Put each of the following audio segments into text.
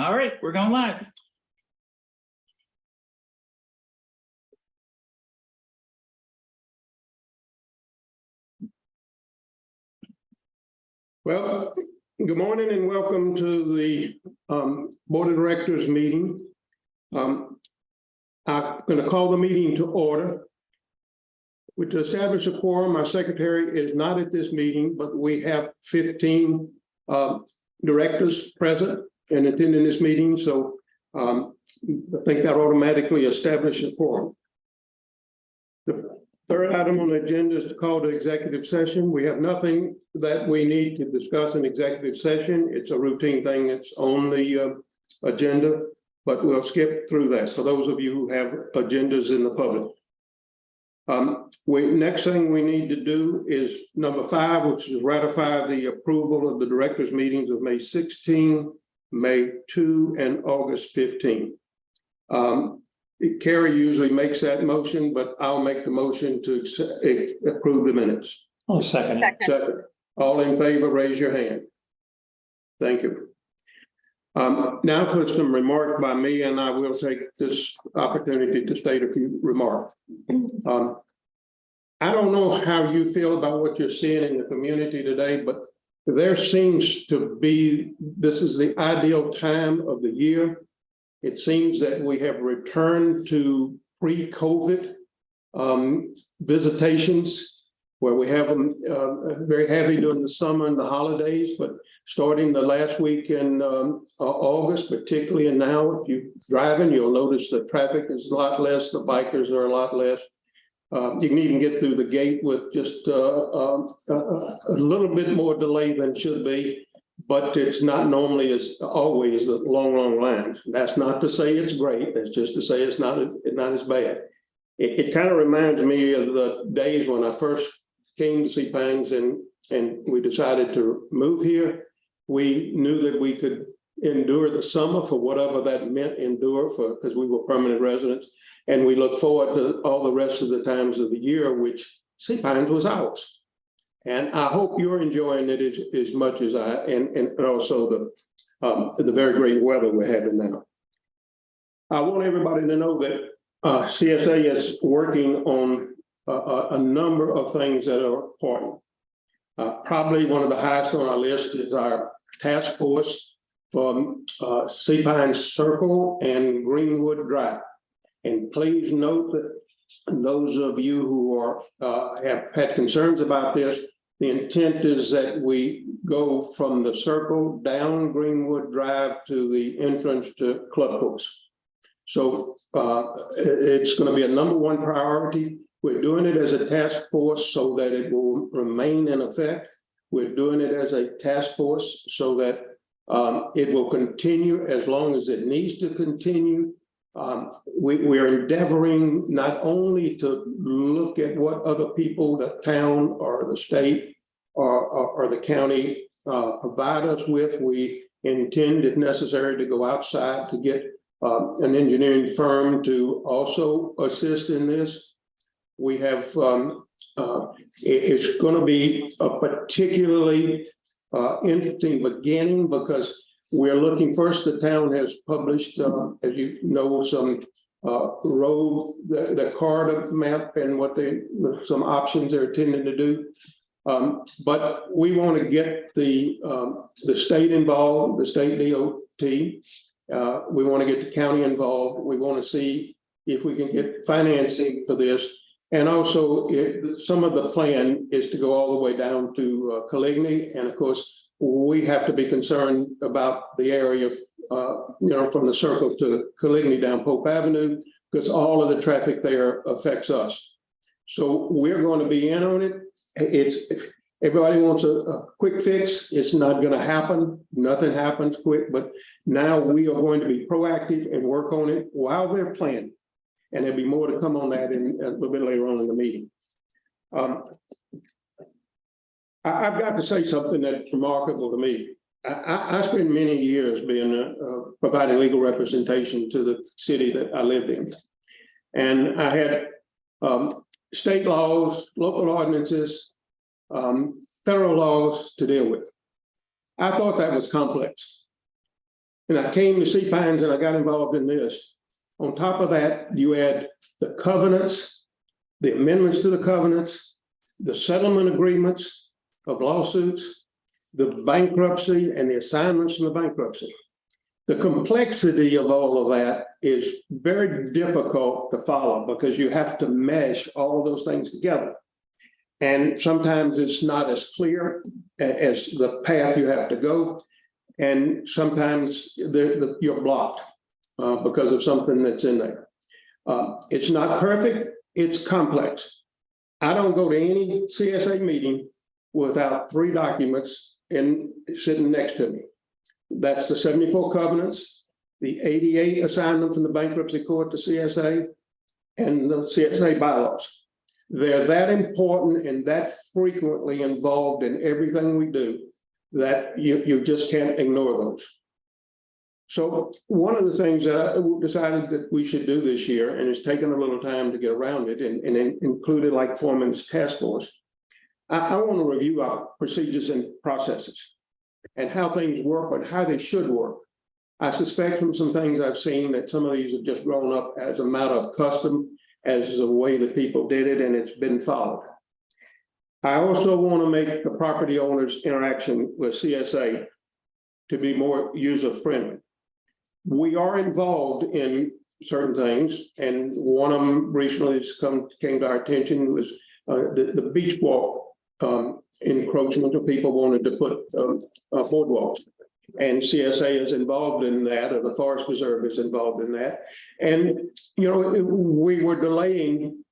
All right, we're going live. Well, good morning and welcome to the Board of Directors meeting. I'm going to call the meeting to order. To establish a quorum, our secretary is not at this meeting, but we have 15 directors present and attending this meeting. So I think that automatically establishes a quorum. The third item on the agenda is to call to executive session. We have nothing that we need to discuss in executive session. It's a routine thing. It's on the agenda, but we'll skip through that. For those of you who have agendas in the public. Next thing we need to do is number 5, which is ratify the approval of the directors' meetings of May 16, May 2, and August 15. Carrie usually makes that motion, but I'll make the motion to approve the minutes. Oh, second. Second. All in favor, raise your hand. Thank you. Now for some remarks by me, and I will take this opportunity to state a few remarks. I don't know how you feel about what you're seeing in the community today, but there seems to be, this is the ideal time of the year. It seems that we have returned to pre-COVID visitations, where we have them very heavy during the summer and the holidays, but starting the last week in August, particularly, and now if you're driving, you'll notice the traffic is a lot less, the bikers are a lot less. You can even get through the gate with just a little bit more delay than should be, but it's not normally as always the long lines. That's not to say it's great, that's just to say it's not as bad. It kind of reminds me of the days when I first came to Seapangs and we decided to move here. We knew that we could endure the summer for whatever that meant, endure for, because we were permanent residents. And we look forward to all the rest of the times of the year, which Seapangs was ours. And I hope you're enjoying it as much as I, and also the very great weather we're having now. I want everybody to know that CSA is working on a number of things that are important. Probably one of the highest on our list is our task force from Seapangs Circle and Greenwood Drive. And please note that those of you who have had concerns about this, the intent is that we go from the circle down Greenwood Drive to the entrance to Club Course. So it's going to be a #1 priority. We're doing it as a task force so that it will remain in effect. We're doing it as a task force so that it will continue as long as it needs to continue. We're endeavoring not only to look at what other people, the town or the state or the county provide us with. We intend, if necessary, to go outside to get an engineering firm to also assist in this. We have, it's going to be a particularly interesting beginning because we're looking first, the town has published, as you know, some road, the corridor map and some options they're intending to do. But we want to get the state involved, the state DOT. We want to get the county involved. We want to see if we can get financing for this. And also, some of the plan is to go all the way down to Coligny. And of course, we have to be concerned about the area of, from the circle to Coligny down Pope Avenue, because all of the traffic there affects us. So we're going to be in on it. Everybody wants a quick fix. It's not going to happen. Nothing happens quick, but now we are going to be proactive and work on it while they're planning. And there'll be more to come on that a little bit later on in the meeting. I've got to say something that's remarkable to me. I spent many years being providing legal representation to the city that I lived in. And I had state laws, local ordinances, federal laws to deal with. I thought that was complex. And I came to Sea Pines and I got involved in this. On top of that, you add the covenants, the amendments to the covenants, the settlement agreements of lawsuits, the bankruptcy and the assignments from the bankruptcy. The complexity of all of that is very difficult to follow because you have to mesh all of those things together. And sometimes it's not as clear as the path you have to go. And sometimes you're blocked because of something that's in there. It's not perfect, it's complex. I don't go to any CSA meeting without 3 documents sitting next to me. That's the 74 covenants, the 88 assignment from the bankruptcy court to CSA, and the CSA bylaws. They're that important and that frequently involved in everything we do that you just can't ignore those. So one of the things that I decided that we should do this year, and it's taken a little time to get around it, and included like forming this task force, I want to review our procedures and processes and how things work, but how they should work. I suspect from some things I've seen that some of these have just grown up as a matter of custom, as a way that people did it, and it's been followed. I also want to make the property owner's interaction with CSA to be more user-friendly. We are involved in certain things, and one of them recently came to our attention was the beach walk encroachment of people wanted to put boardwalks. And CSA is involved in that, or the Forest Preserve is involved in that. And, you know, we were delaying,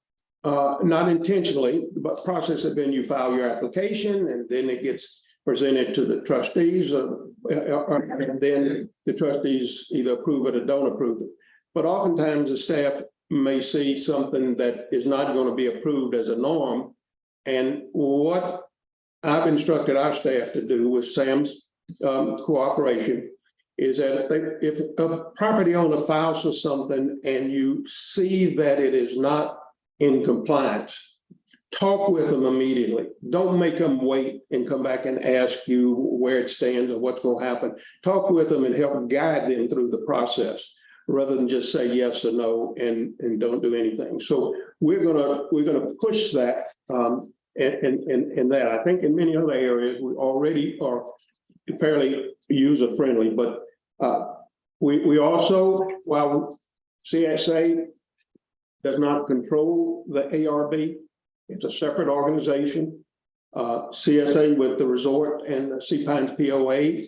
not intentionally, but process had been you file your application and then it gets presented to the trustees, and then the trustees either approve it or don't approve it. But oftentimes the staff may see something that is not going to be approved as a norm. And what I've instructed our staff to do with Sam's cooperation is that if a property owner files for something and you see that it is not in compliance, talk with them immediately. Don't make them wait and come back and ask you where it stands or what's going to happen. Talk with them and help guide them through the process rather than just say yes or no and don't do anything. So we're gonna push that in that. I think in many other areas we already are fairly user friendly, but we also, while CSA does not control the ARB, it's a separate organization. CSA with the resort and the Sea Pines POA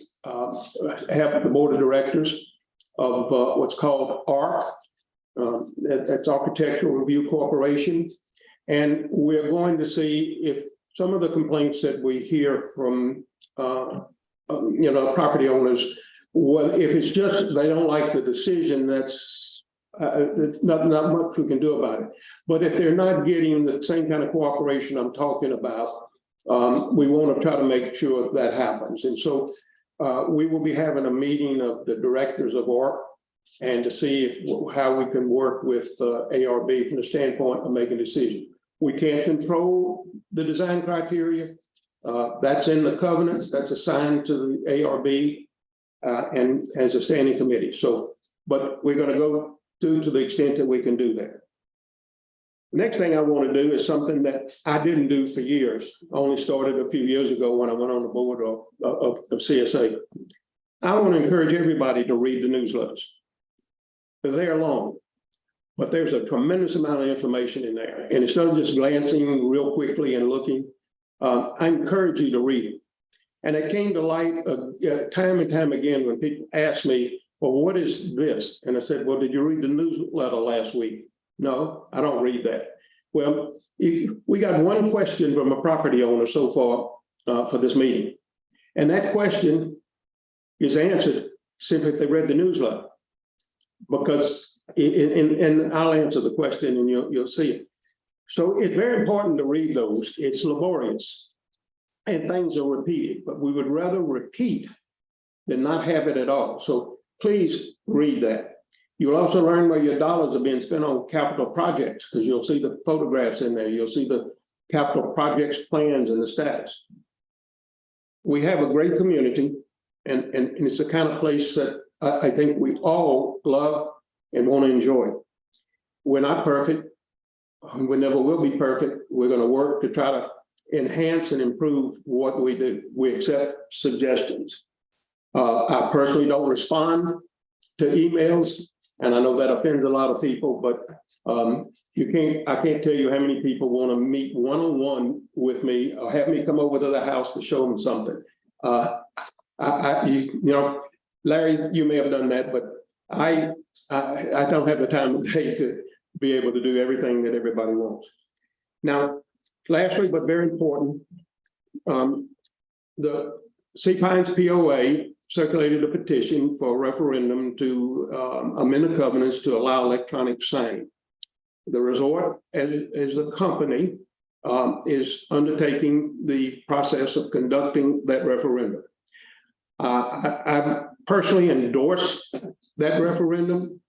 have the board of directors of what's called ARC, that's Architectural Review Corporation. And we're going to see if some of the complaints that we hear from property owners, well, if it's just they don't like the decision, that's not much we can do about it. But if they're not getting the same kind of cooperation I'm talking about, we want to try to make sure that happens. And so we will be having a meeting of the directors of ARC and to see how we can work with ARB from the standpoint of making a decision. We can't control the design criteria. That's in the covenants, that's assigned to the ARB and as a standing committee. So, but we're going to go to the extent that we can do that. The next thing I want to do is something that I didn't do for years. I only started a few years ago when I went on the board of CSA. I want to encourage everybody to read the newsletters. They're long, but there's a tremendous amount of information in there. And instead of just glancing real quickly and looking, I encourage you to read it. And it came to light time and time again when people ask me, well, what is this? And I said, well, did you read the newsletter last week? No, I don't read that. Well, we got one question from a property owner so far for this meeting. And that question is answered simply if they read the newsletter. Because, and I'll answer the question and you'll see it. So it's very important to read those. It's laborious and things are repeated, but we would rather repeat than not have it at all. So please read that. You'll also learn where your dollars are being spent on capital projects because you'll see the photographs in there. You'll see the capital projects plans and the status. We have a great community and it's the kind of place that I think we all love and want to enjoy. We're not perfect. We never will be perfect. We're going to work to try to enhance and improve what we do. We accept suggestions. I personally don't respond to emails, and I know that offends a lot of people, but I can't tell you how many people want to meet one-on-one with me or have me come over to the house to show them something. Larry, you may have done that, but I don't have the time of day to be able to do everything that everybody wants. Now, lastly, but very important, the Sea Pines POA circulated a petition for a referendum to amend the covenants to allow electronic signing. The resort, as a company, is undertaking the process of conducting that referendum. I personally endorse that referendum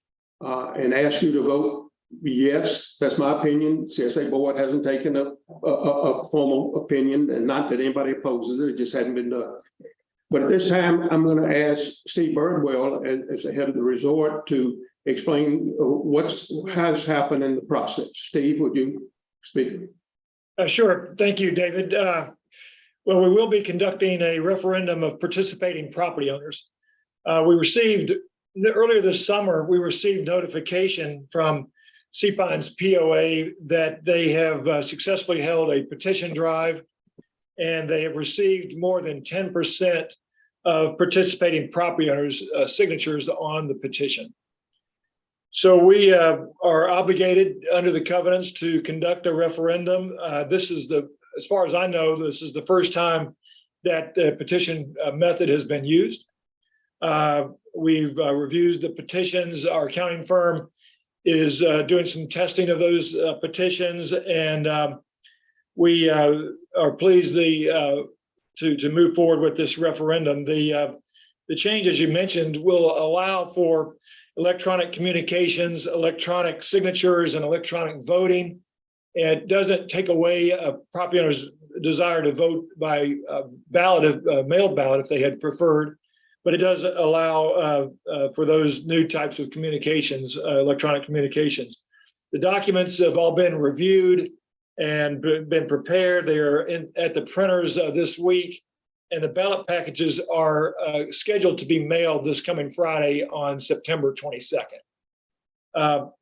and ask you to vote yes. That's my opinion. CSA board hasn't taken a formal opinion, and not that anybody opposes it, it just hadn't been done. But at this time, I'm going to ask Steve Birdwell, as the head of the resort, to explain what has happened in the process. Steve, would you speak? Sure. Thank you, David. Well, we will be conducting a referendum of participating property owners. Earlier this summer, we received notification from Sea Pines POA that they have successfully held a petition drive, and they have received more than 10% of participating property owners' signatures on the petition. So we are obligated under the covenants to conduct a referendum. As far as I know, this is the first time that the petition method has been used. We've reviewed the petitions. Our accounting firm is doing some testing of those petitions, and we are pleased to move forward with this referendum. The change, as you mentioned, will allow for electronic communications, electronic signatures, and electronic voting. It doesn't take away a property owner's desire to vote by mail ballot if they had preferred, but it does allow for those new types of communications, electronic communications. The documents have all been reviewed and been prepared. They are at the printers this week, and the ballot packages are scheduled to be mailed this coming Friday on September 22nd.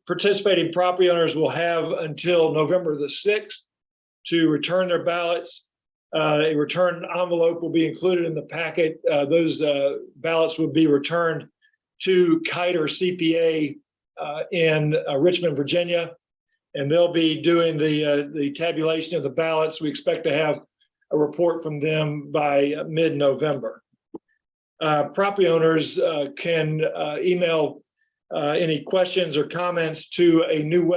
Participating property owners will have until November the 6th to return their ballots. A return envelope will be included in the packet. Those ballots will be returned to Kiter CPA in Richmond, Virginia, and they'll be doing the tabulation of the ballots. We expect to have a report from them by mid-November. Property owners can email any questions or comments to a new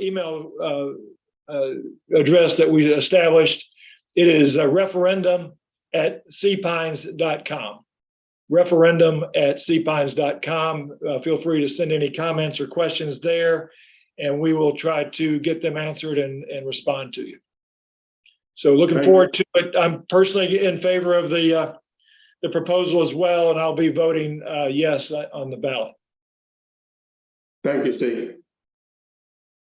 email address that we established. It is referendum@seapines.com. Referendum@seapines.com. Feel free to send any comments or questions there, and we will try to get them answered and respond to you. So looking forward to it. I'm personally in favor of the proposal as well, and I'll be voting yes on the ballot. Thank you, Steve.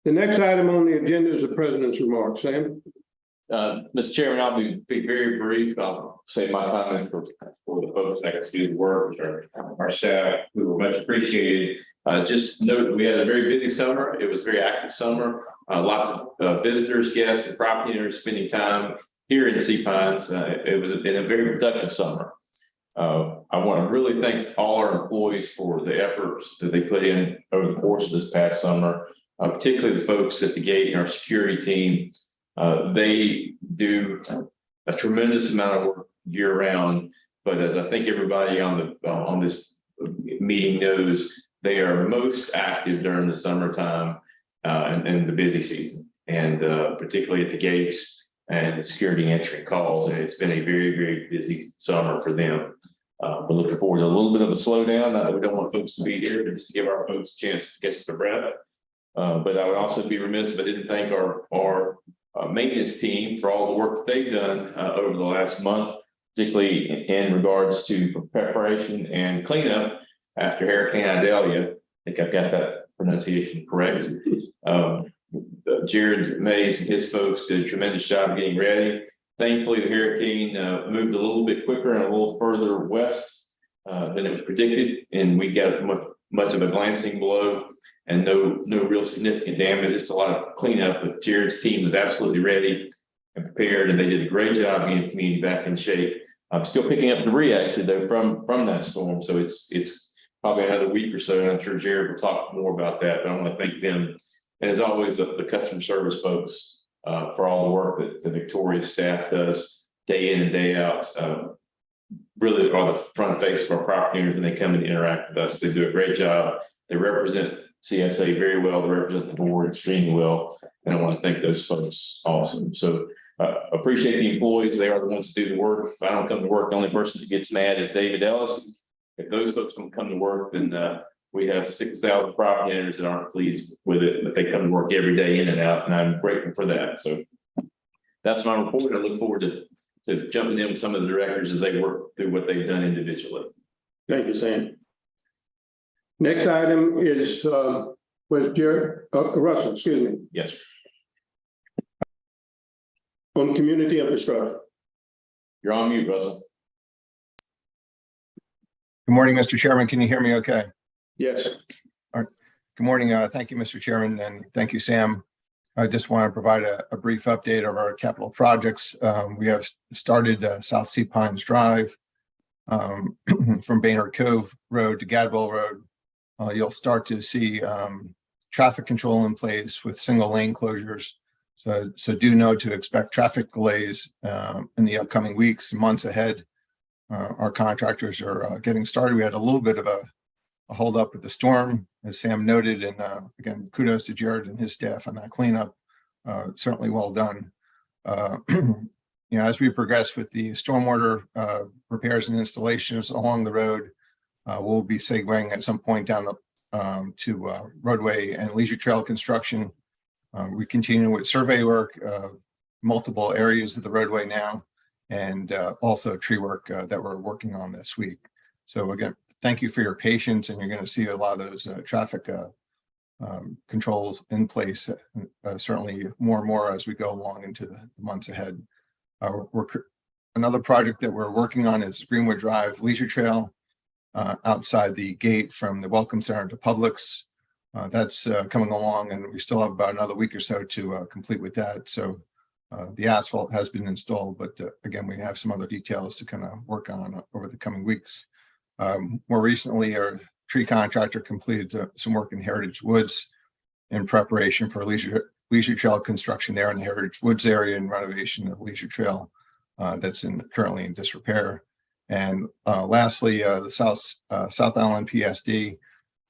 The next item on the agenda is the president's remarks. Sam? Mr. Chairman, I'll be very brief. I'll save my comments for the folks that can do the work, our staff, who were much appreciated. Just note that we had a very busy summer. It was a very active summer. Lots of visitors, guests, and property owners spending time here in Sea Pines. It was been a very productive summer. I want to really thank all our employees for the efforts that they put in over the course of this past summer, particularly the folks at the gate and our security team. They do a tremendous amount of work year round, but as I think everybody on this meeting knows, they are most active during the summertime and the busy season, and particularly at the gates and the security entry calls. And it's been a very busy summer for them. We're looking forward to a little bit of a slowdown. We don't want folks to be here, but just to give our folks a chance to catch their breath. But I would also be remiss if I didn't thank our maintenance team for all the work that they've done over the last month, particularly in regards to preparation and cleanup after Hurricane Idalia. I think I've got that pronunciation correct. Jared Mays and his folks did a tremendous job getting ready. Thankfully, the hurricane moved a little bit quicker and a little further west than it was predicted, and we got much of a glancing blow and no real significant damage, just a lot of cleanup. But Jared's team was absolutely ready and prepared, and they did a great job getting the community back in shape. I'm still picking up debris actually though from that storm, so it's probably another week or so, and I'm sure Jared will talk more about that. But I want to thank them, and as always, the customer service folks for all the work that the Victoria staff does day in and day out. Really are the front face of our property owners when they come and interact with us. They do a great job. They represent CSA very well. They represent the board extremely well, and I want to thank those folks also. So appreciate the employees. They are the ones that do the work. If I don't come to work, the only person that gets mad is David Ellis. If those folks don't come to work, then we have 6,000 property owners that aren't pleased with it, but they come to work every day in and out, and I'm grateful for that. So that's my report. I look forward to jumping in with some of the directors as they work through what they've done individually. Thank you, Sam. Next item is was Jared Russell, excuse me, Yes. on community infrastructure. You're on mute, Russell. Good morning, Mr. Chairman. Can you hear me okay? Yes. Good morning. Thank you, Mr. Chairman, and thank you, Sam. I just want to provide a brief update of our capital projects. We have started South Sea Pines Drive from Baynard Cove Road to Gadwell Road. You'll start to see traffic control in place with single lane closures. So do know to expect traffic delays in the upcoming weeks and months ahead. Our contractors are getting started. We had a little bit of a hold up with the storm, as Sam noted, and again, kudos to Jared and his staff on that cleanup. Certainly well done. As we progress with the stormwater repairs and installations along the road, we'll be segueing at some point down the to roadway and leisure trail construction. We continue with survey work, multiple areas of the roadway now, and also tree work that we're working on this week. So again, thank you for your patience, and you're going to see a lot of those traffic controls in place, certainly more and more as we go along into the months ahead. Another project that we're working on is Greenwood Drive Leisure Trail outside the gate from the Welcome Center to Publix. That's coming along, and we still have about another week or so to complete with that. So the asphalt has been installed, but again, we have some other details to kind of work on over the coming weeks. More recently, our tree contractor completed some work in Heritage Woods in preparation for leisure trail construction there in the Heritage Woods area and renovation of leisure trail that's currently in disrepair. And lastly, the South Island PSD,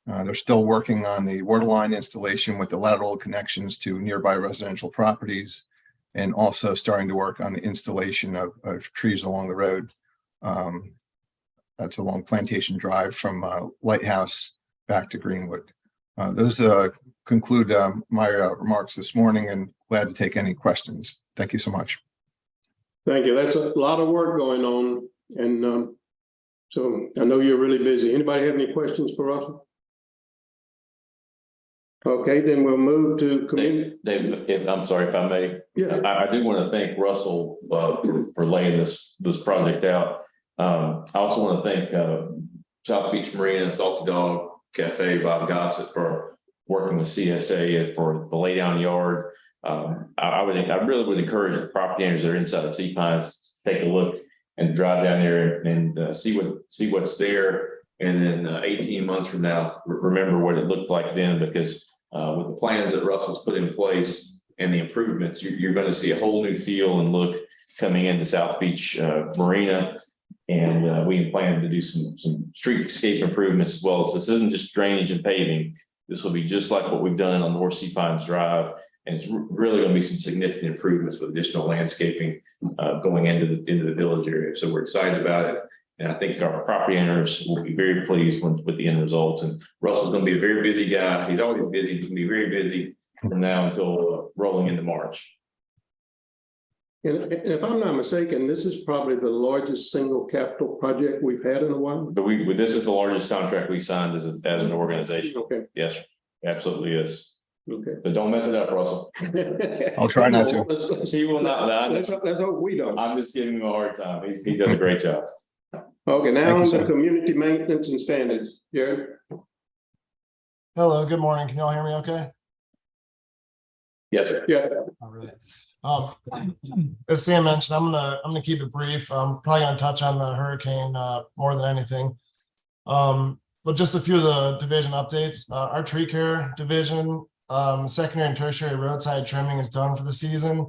they're still working on the water line installation with the lateral connections to nearby residential properties, and also starting to work on the installation of trees along the road. That's along Plantation Drive from Lighthouse back to Greenwood. Those conclude my remarks this morning, and glad to take any questions. Thank you so much. Thank you. That's a lot of work going on. And so I know you're really busy. Anybody have any questions for us? Okay, then we'll move to community. Dave, I'm sorry if I may. Yeah. I do want to thank Russell for laying this project out. I also want to thank South Beach Marina, Salty Dog Cafe, Bob Gossett for working with CSA for the laydown yard. I really would encourage the property owners that are inside of Sea Pines to take a look and drive down there and see what's there. And then 18 months from now, remember what it looked like then, because with the plans that Russell's put in place and the improvements, you're going to see a whole new feel and look coming into South Beach Marina. And we plan to do some streetscape improvements as well. So this isn't just drainage and paving. This will be just like what we've done on North Sea Pines Drive. And it's really going to be some significant improvements with additional landscaping going into the village area. So we're excited about it. And I think our property owners will be very pleased with the end results. And Russell's going to be a very busy guy. He's always busy. He's going to be very busy from now until rolling into March. And if I'm not mistaken, this is probably the largest single capital project we've had in a while. But this is the largest contract we signed as an organization. Okay, Yes, sir. Absolutely is. okay. But don't mess it up, Russell. I'll try not to. He will not. Let's hope we don't. I'm just giving him a hard time. He does a great job. Okay, now Thank you, on sir. to community maintenance and standards. Jared? Hello, good morning. Can y'all hear me okay? Yes, sir. Yeah. All right. As Sam mentioned, I'm gonna keep it brief. I'm probably gonna touch on the hurricane more than anything. But just a few of the division updates. Our tree care division, secondary and tertiary roadside trimming is done for the season.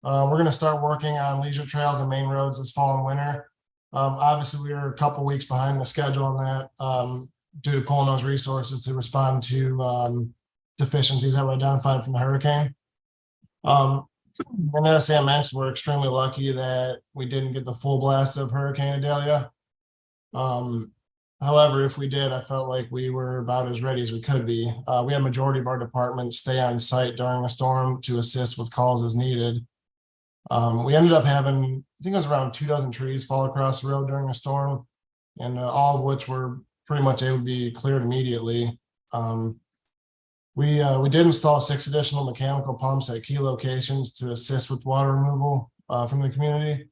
We're gonna start working on leisure trails and main roads this fall and winter. Obviously, we were a couple weeks behind the schedule on that due to pulling those resources to respond to deficiencies that were identified from the hurricane. And as Sam mentioned, we're extremely lucky that we didn't get the full blast of Hurricane Idalia. However, if we did, I felt like we were about as ready as we could be. We had majority of our departments stay on site during a storm to assist with calls as needed. We ended up having, I think it was around 24 trees fall across the road during a storm, and all of which were pretty much able to be cleared immediately. We did install 6 additional mechanical pumps at key locations to assist with water removal from the community,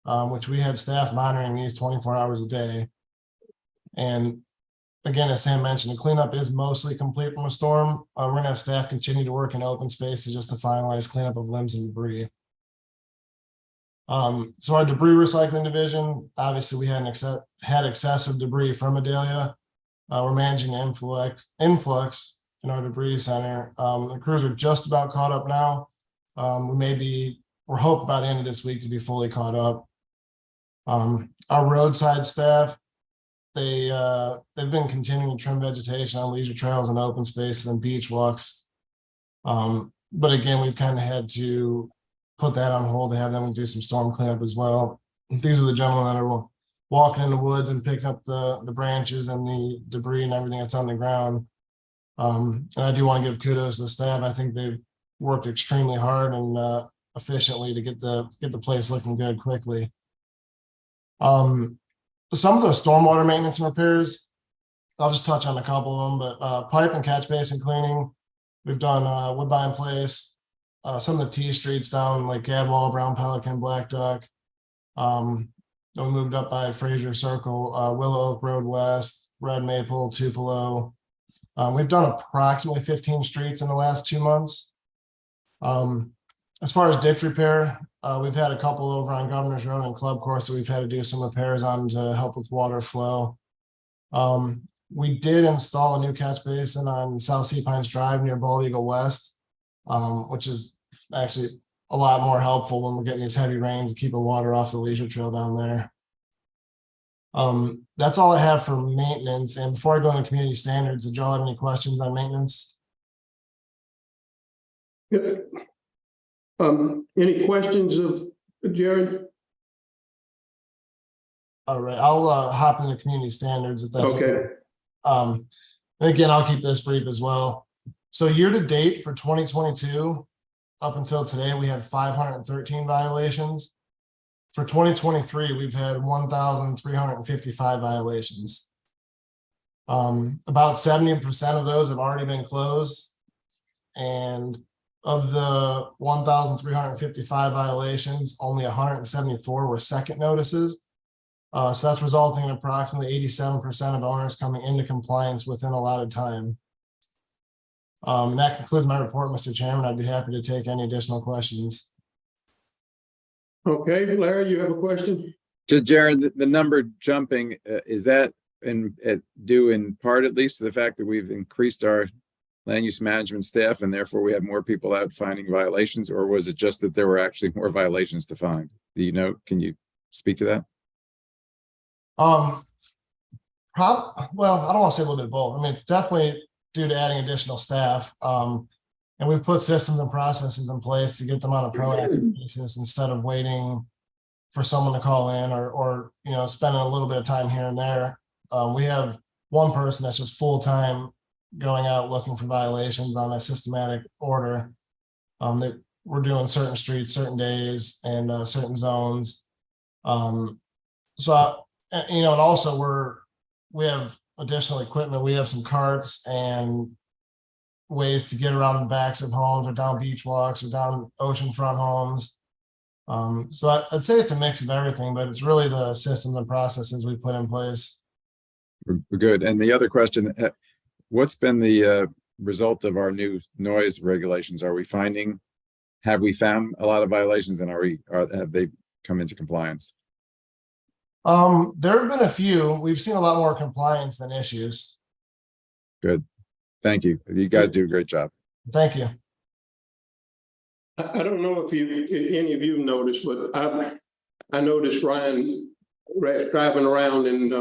which we had staff monitoring these 24 hours a day. And again, as Sam mentioned, the cleanup is mostly complete from a storm. We're gonna have staff continue to work in open spaces just to finalize cleanup of limbs and debris. So our debris recycling division, obviously we had excessive debris from Idalia. We're managing influx in our debris center. The crews are just about caught up now. We're hoping by the end of this week to be fully caught up. Our roadside staff, they've been continuing to trim vegetation on leisure trails and open spaces and beach walks. But again, we've kind of had to put that on hold to have them do some storm cleanup as well. These are the gentlemen that are walking in the woods and picking up the branches and the debris and everything that's on the ground. And I do want to give kudos to the staff. I think they've worked extremely hard and efficiently to get the place looking good quickly. Some of the stormwater maintenance and repairs, I'll just touch on a couple of them, but pipe and catch basin cleaning, we've done Woodbine Place, some of the T streets down like Gadwall, Brown Pelican, Black Duck. Then we moved up by Fraser Circle, Willow Oak Road West, Red Maple, Tupelo. We've done approximately 15 streets in the last 2 months. As far as ditch repair, we've had a couple over on Governor's Road and Club Course that we've had to do some repairs on to help with water flow. We did install a new catch basin on South Sea Pines Drive near Bald Eagle West, which is actually a lot more helpful when we're getting these heavy rains to keep the water off the leisure trail down there. That's all I have for maintenance. And before I go into community standards, did y'all have any questions on maintenance? Any questions of Jared? All right, I'll hop into community standards if that's Okay. And again, I'll keep this brief as well. So year to date for 2022, up until today, we had 513 violations. For 2023, we've had 1,355 violations. About 70% of those have already been closed. And of the 1,355 violations, only 174 were second notices. So that's resulting in approximately 87% of owners coming into compliance within allotted time. And that concludes my report, Mr. Chairman. I'd be happy to take any additional questions. Okay, Larry, you have a question? Just Jared, the number jumping, is that due in part at least to the fact that we've increased our land use management staff and therefore we have more people out finding violations, or was it just that there were actually more violations to find? Do you know, can you speak to that? Well, I don't want to say a little bit of both. I mean, it's definitely due to adding additional staff. And we've put systems and processes in place to get them on a proactive basis instead of waiting for someone to call in or spending a little bit of time here and there. We have one person that's just full-time going out looking for violations on a systematic order. we're doing certain streets, certain days, and certain zones. So, and also we have additional equipment. We have some carts and ways to get around the backs of homes or down beach walks or down oceanfront homes. So I'd say it's a mix of everything, but it's really the systems and processes we put in place. We're good. And the other question, what's been the result of our new noise regulations? Have we found a lot of violations, and have they come into compliance? There have been a few. We've seen a lot more compliance than issues. Good. Thank you. You guys do a great job. Thank you. I don't know if any of you noticed, but I noticed Ryan driving around in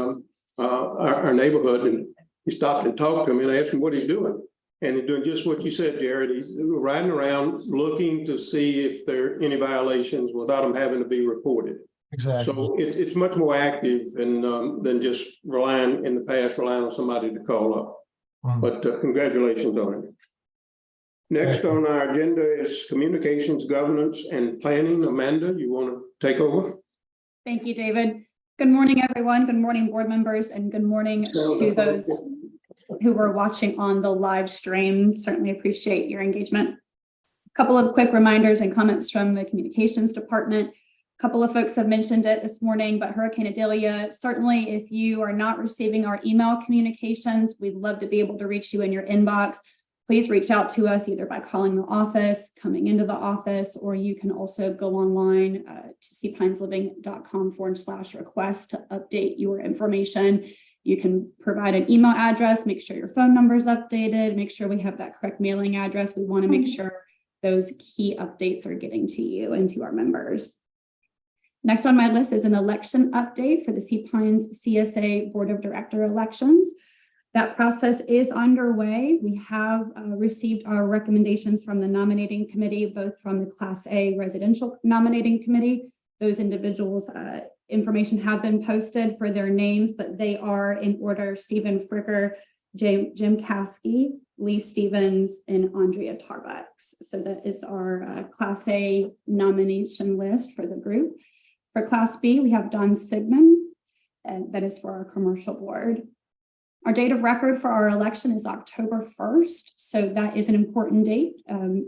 our neighborhood, and he stopped and talked to him and asked him what he's doing. And he's doing just what you said, Jared. He's riding around looking to see if there are any violations without them having to be reported. Exactly. So it's much more active and than just relying on somebody to call up. But congratulations on it. Next on our agenda is communications, governance, and planning. Amanda, you want to take over? Thank you, David. Good morning, everyone. Good morning, board members, and good morning to those who were watching on the live stream. Certainly appreciate your engagement. A couple of quick reminders and comments from the communications department. A couple of folks have mentioned it this morning, but Hurricane Idalia, certainly if you are not receiving our email communications, we'd love to be able to reach you in your inbox. Please reach out to us either by calling the office, coming into the office, or you can also go online to cpinesliving.com/request to update your information. You can provide an email address, make sure your phone number is updated, make sure we have that correct mailing address. We want to make sure those key updates are getting to you and to our members. Next on my list is an election update for the Sea Pines CSA Board of Director elections. That process is underway. We have received our recommendations from the nominating committee, both from the Class A residential nominating committee. Those individuals' information have been posted for their names, but they are in order: Stephen Fricker, Jim Caskey, Lee Stevens, and Andrea Tarbucks. So that is our Class A nomination list for the group. For Class B, we have Don Sigmund, and that is for our commercial board. Our date of record for our election is October 1st. So that is an important date.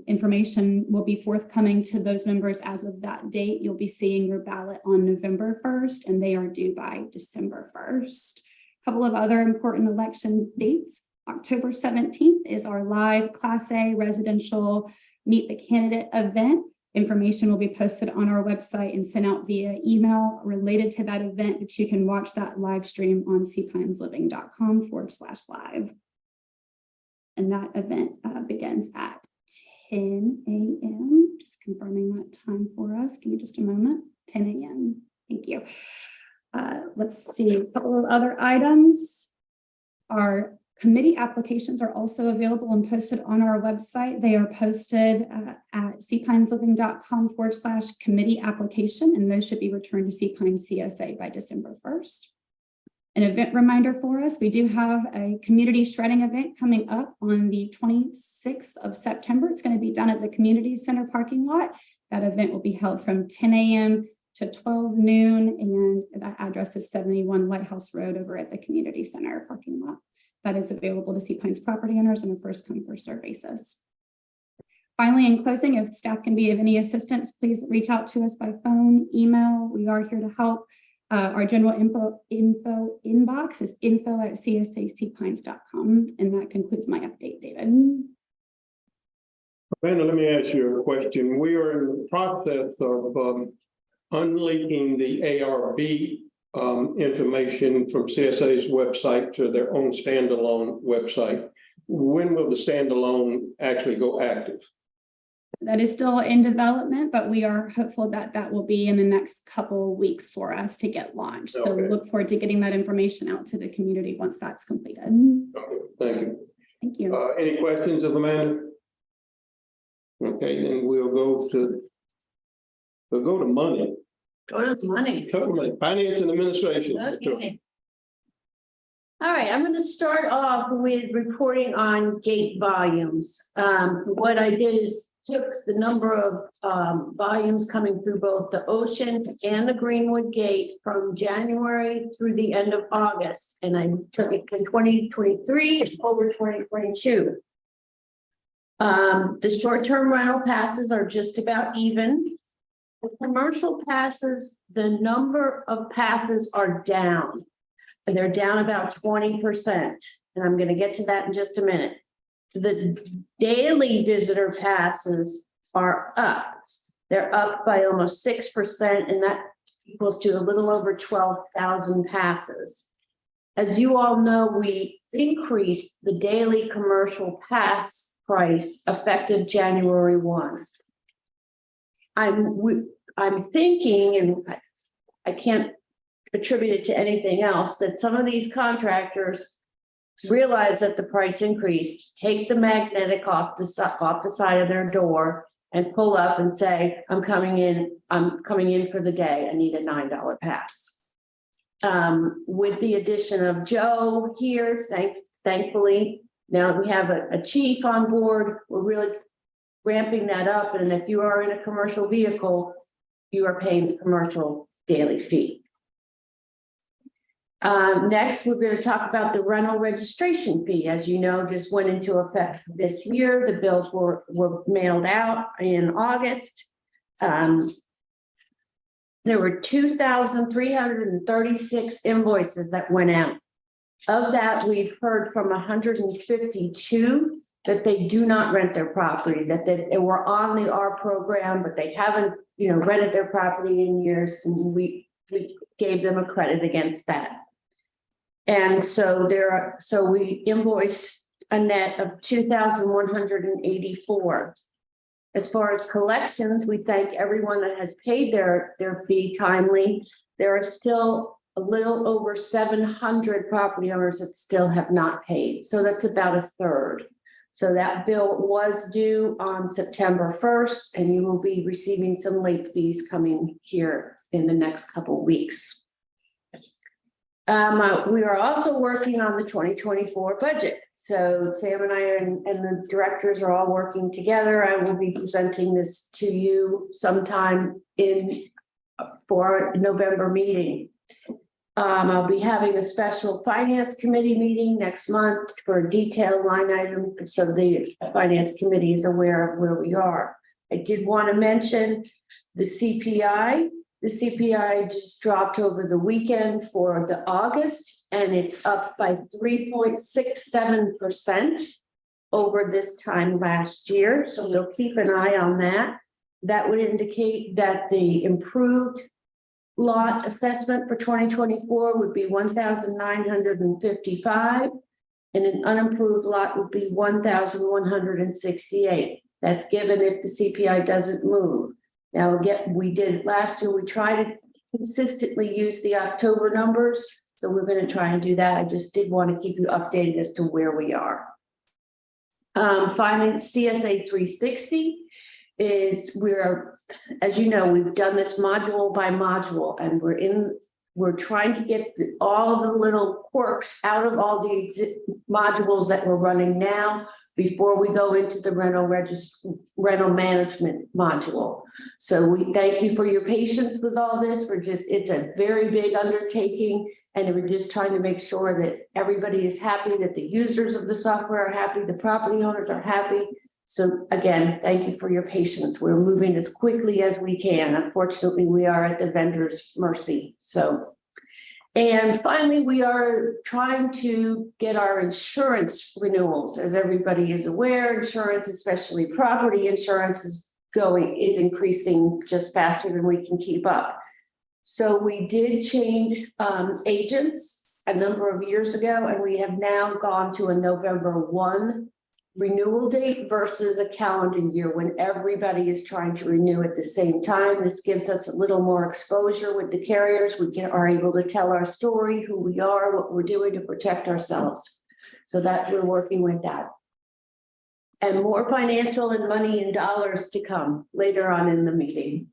Information will be forthcoming to those members as of that date. You'll be seeing your ballot on November 1st, and they are due by December 1st. A couple of other important election dates. October 17th is our live Class A residential Meet the Candidate event. Information will be posted on our website and sent out via email related to that event, but you can watch that live stream on cpinesliving.com/live. And that event begins at 10 a.m. Just confirming that time for us. Give me just a moment. 10 a.m. Thank you. Let's see, a couple of other items. Our committee applications are also available and posted on our website. They are posted at cpinesliving.com/committee application, and those should be returned to Sea Pines CSA by December 1st. An event reminder for us, we do have a community shredding event coming up on the 26th of September. It's going to be done at the community center parking lot. That event will be held from 10 a.m. to 12 noon, and that address is 71 Lighthouse Road over at the community center parking lot. That is available to Sea Pines property owners on a first come, first serve basis. Finally, in closing, if staff can be of any assistance, please reach out to us by phone, email. We are here to help. Our general info inbox is info@csacpines.com. And that concludes my update, David. Amanda, let me ask you a question. We are in the process of unlinking the ARB information from CSA's website to their own standalone website. When will the standalone actually go active? That is still in development, but we are hopeful that that will be in the next couple of weeks for us to get launched. So we look forward to getting that information out to the community once that's completed. Okay, thank you. Thank you. Any questions of Amanda? Okay, then we'll go to money. Go to money. Finance and administration. Okay. All right, I'm going to start off with reporting on gate volumes. What I did is took the number of volumes coming through both the Ocean and the Greenwood Gate from January through the end of August, and I took it from 2023 over 2022. The short-term rental passes are just about even. The commercial passes, the number of passes are down. And they're down about 20%. And I'm going to get to that in just a minute. The daily visitor passes are up. They're up by almost 6%, and that equals to a little over 12,000 passes. As you all know, we increased the daily commercial pass price effective January 1. I'm thinking, and I can't attribute it to anything else, that some of these contractors realize that the price increased, take the magnetic off the side of their door and pull up and say, I'm coming in for the day. I need a $9 pass. With the addition of Joe here, thankfully, now that we have a chief on board, we're really ramping that up. And if you are in a commercial vehicle, you are paying the commercial daily fee. Next, we're going to talk about the rental registration fee. As you know, just went into effect this year. The bills were mailed out in August. There were 2,336 invoices that went out. Of that, we've heard from 152 that they do not rent their property, that they were on the R program, but they haven't, rented their property in years, and we gave them a credit against that. And so we invoiced a net of 2,184. As far as collections, we thank everyone that has paid their fee timely. There are still a little over 700 property owners that still have not paid. So that's about a third. So that bill was due on September 1st, and you will be receiving some late fees coming here in the next couple of weeks. We are also working on the 2024 budget. So Sam and I and the directors are all working together. I will be presenting this to you sometime for our November meeting. I'll be having a special finance committee meeting next month for a detailed line item, so the finance committee is aware of where we are. I did want to mention the CPI. The CPI just dropped over the weekend for the August, and it's up by 3.67% over this time last year. So we'll keep an eye on that. That would indicate that the improved lot assessment for 2024 would be 1,955, and an unimproved lot would be 1,168. That's given if the CPI doesn't move. Now, again, we did it last year. We tried to consistently use the October numbers, so we're going to try and do that. I just did want to keep you updated as to where we are. Finally, CSA 360 is as you know, we've done this module by module, and we're trying to get all of the little quirks out of all the modules that we're running now before we go into the rental management module. So we thank you for your patience with all this. It's a very big undertaking, and we're just trying to make sure that everybody is happy, that the users of the software are happy, the property owners are happy. So again, thank you for your patience. We're moving as quickly as we can. Unfortunately, we are at the vendor's mercy. And finally, we are trying to get our insurance renewals. As everybody is aware, insurance, especially property insurance, is increasing just faster than we can keep up. So we did change agents a number of years ago, and we have now gone to a November 1 renewal date versus a calendar year when everybody is trying to renew at the same time. This gives us a little more exposure with the carriers. We are able to tell our story, who we are, what we're doing to protect ourselves. So that we're working with that. And more financial and money and dollars to come later on in the meeting.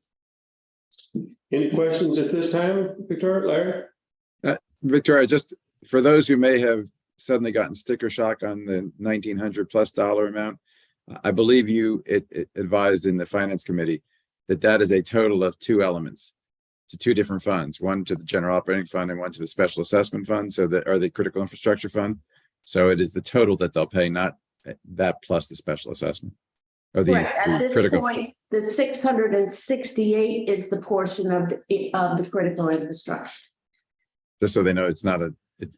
Any questions at this time, Victoria, Larry? Victoria, just for those who may have suddenly gotten sticker shock on the $1,900+ amount, I believe it advised in the finance committee that is a total of 2 elements to 2 different funds, one to the general operating fund and one to the special assessment fund. So that are the critical infrastructure fund. So it is the total that they'll pay, not that plus the special assessment. Or the, Right, at this critical. point, the 668 is the portion of the critical infrastructure. Just so they know